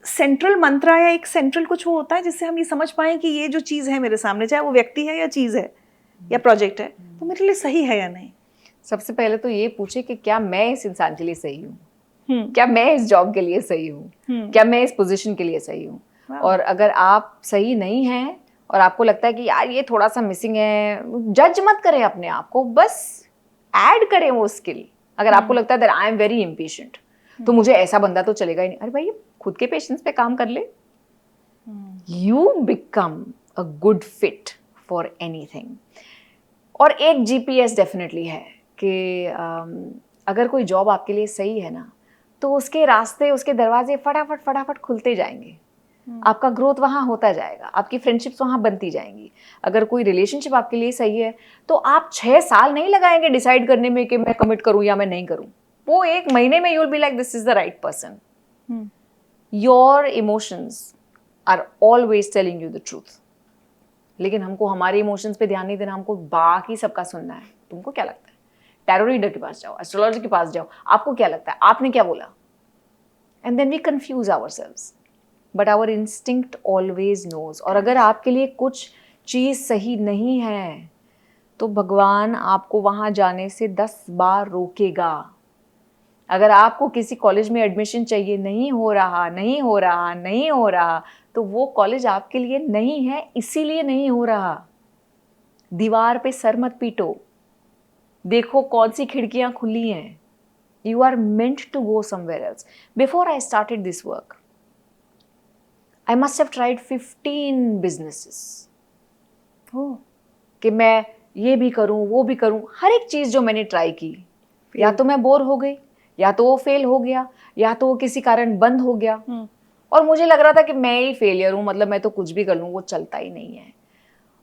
सेंट्रल मंत्रा या एक सेंट्रल कुछ वो होता है जिससे हम ये समझ पाएँ कि ये जो चीज़ है मेरे सामने, चाहे वो व्यक्ति है या चीज़ है या प्रोजेक्ट है, तो मेरे लिए सही है या नहीं. सबसे पहले तो ये पूछे कि क्या मैं इस इंसान के लिए सही हूँ, क्या मैं इस जॉब के लिए सही हूँ, क्या मैं इस पोजीशन के लिए सही हूँ. और अगर आप सही नहीं हैं और आपको लगता है कि यार ये थोड़ा सा मिसिंग है, जज मत करें अपने आप को, बस ऐड करें वो स्किल. अगर आपको लगता है that I am very impatient, तो मुझे ऐसा बंदा तो चलेगा ही नहीं. अरे भाई खुद के पेशेंस पे काम कर ले. You become a good fit for anything. और एक जीपीएस डेफिनेटली है कि अगर कोई जॉब आपके लिए सही है ना, तो उसके रास्ते, उसके दरवाजे फटाफट खुलते जाएंगे. आपका ग्रोथ वहाँ होता जाएगा, आपकी फ्रेंडशिप्स वहाँ बनती जाएंगी. अगर कोई रिलेशनशिप आपके लिए सही है तो आप 6 साल नहीं लगाएंगे डिसाइड करने में कि मैं कमिट करूँ या मैं नहीं करूँ. वो 1 महीने में you will be like this is the right person. Your emotions are always telling you the truth. लेकिन हमको हमारे इमोशंस पे ध्यान नहीं देना, हमको बाकी सबका सुनना है. तुमको क्या लगता है? टैरो रीडर के पास जाओ, एस्ट्रोलॉजी के पास जाओ, आपको क्या लगता है, आपने क्या बोला. And then we confuse ourselves, but our instinct always knows. और अगर आपके लिए कुछ चीज़ सही नहीं है तो भगवान आपको वहाँ जाने से 10 बार रोकेगा. अगर आपको किसी कॉलेज में एडमिशन चाहिए, नहीं हो रहा, तो वो कॉलेज आपके लिए नहीं है, इसीलिए नहीं हो रहा. दीवार पे सर मत पीटो, देखो कौन सी खिड़कियां खुली हैं. You are meant to go somewhere else. Before I started this work, I must have tried 15 businesses. ओह, कि मैं ये भी करूं, वो भी करूं, हर एक चीज जो मैंने ट्राई की, या तो मैं बोर हो गई, या तो वो फेल हो गया, या तो वो किसी कारण बंद हो गया, और मुझे लग रहा था कि मैं ही फेलियर हूं, मतलब मैं तो कुछ भी कर लूं, वो चलता ही नहीं है।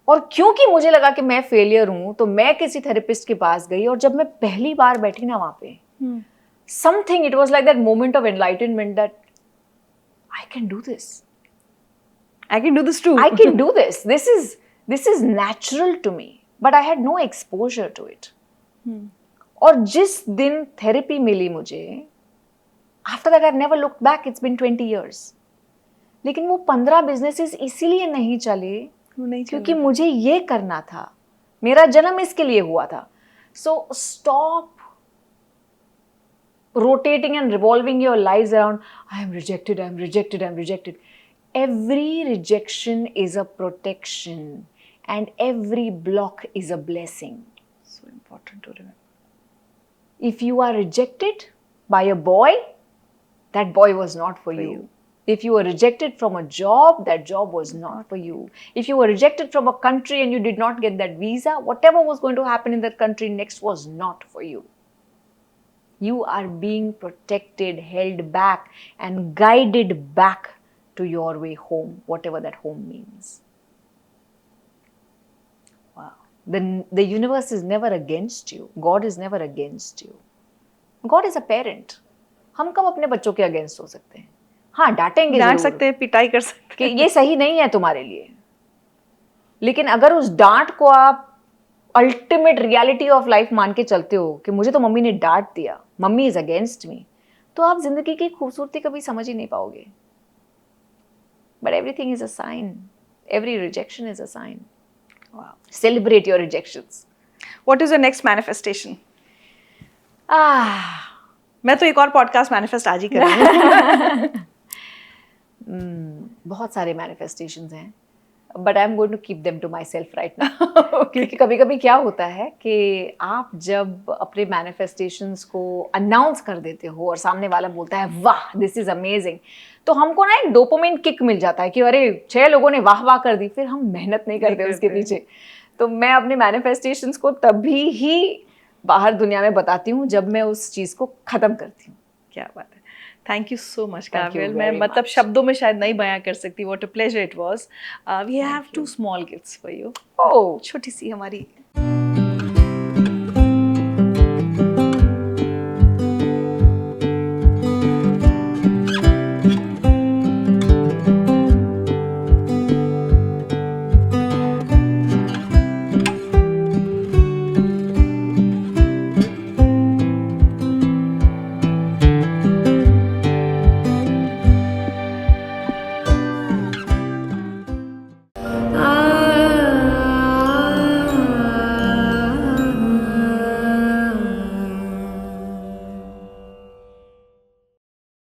और क्योंकि मुझे लगा कि मैं फेलियर हूं, तो मैं किसी थेरेपिस्ट के पास गई, और जब मैं पहली बार बैठी ना वहां पे, something, it was like that moment of enlightenment that I can do this. I can do this too. I can do this. This is natural to me. But I had no exposure to it. और जिस दिन therapy मिली मुझे, after that I've never looked back. It's been 20 years. लेकिन वो 15 businesses इसीलिए नहीं चले क्योंकि मुझे ये करना था। मेरा जन्म इसके लिए हुआ था। So stop rotating and revolving your lives around, I am rejected, I am rejected, I am rejected. Every rejection is a protection and every block is a blessing. So important to remember. If you are rejected by a boy, that boy was not for you. If you were rejected from a job, that job was not for you. If you were rejected from a country and you did not get that visa, whatever was going to happen in that country next was not for you. You are being protected, held back, and guided back to your way home, whatever that home means. Wow. The universe is never against you. God is never against you. God is a parent. हम कब अपने बच्चों के against हो सकते हैं? हाँ, डांटेंगे, डांट सकते हैं, पिटाई कर सकते कि ये सही नहीं है तुम्हारे लिए, लेकिन अगर उस डांट को आप अल्टीमेट रियलिटी ऑफ लाइफ मान के चलते हो कि मुझे तो मम्मी ने डांट दिया, मम्मी इज अगेंस्ट मी, तो आप जिंदगी की खूबसूरती कभी समझ ही नहीं पाओगे. But everything is a sign, every rejection is a sign. Wow. Celebrate your rejections. What is your next manifestation? Ah, मैं तो एक और पॉडकास्ट मैनिफेस्ट आज ही कर रही हूँ. बहुत सारे मैनिफेस्टेशंस हैं, but I am going to keep them to myself right now. क्योंकि कभी कभी क्या होता है कि आप जब अपने मैनिफेस्टेशंस को अनाउंस कर देते हो और सामने वाला बोलता है वाह दिस इज अमेजिंग, तो हमको ना एक डोपामाइन किक मिल जाता है कि अरे 6 लोगों ने वाह वाह कर दी, फिर हम मेहनत नहीं करते उसके पीछे. तो मैं अपने मैनिफेस्टेशंस को तभी ही बाहर दुनिया में बताती हूँ जब मैं उस चीज़ को ख़त्म करती हूँ. क्या बात है. Thank you so much Thank you काव्यल. मैं very मतलब much. शब्दों में शायद नहीं बयां कर सकती. What a pleasure it was. We have 2 small gifts for you. Oh, छोटी सी हमारी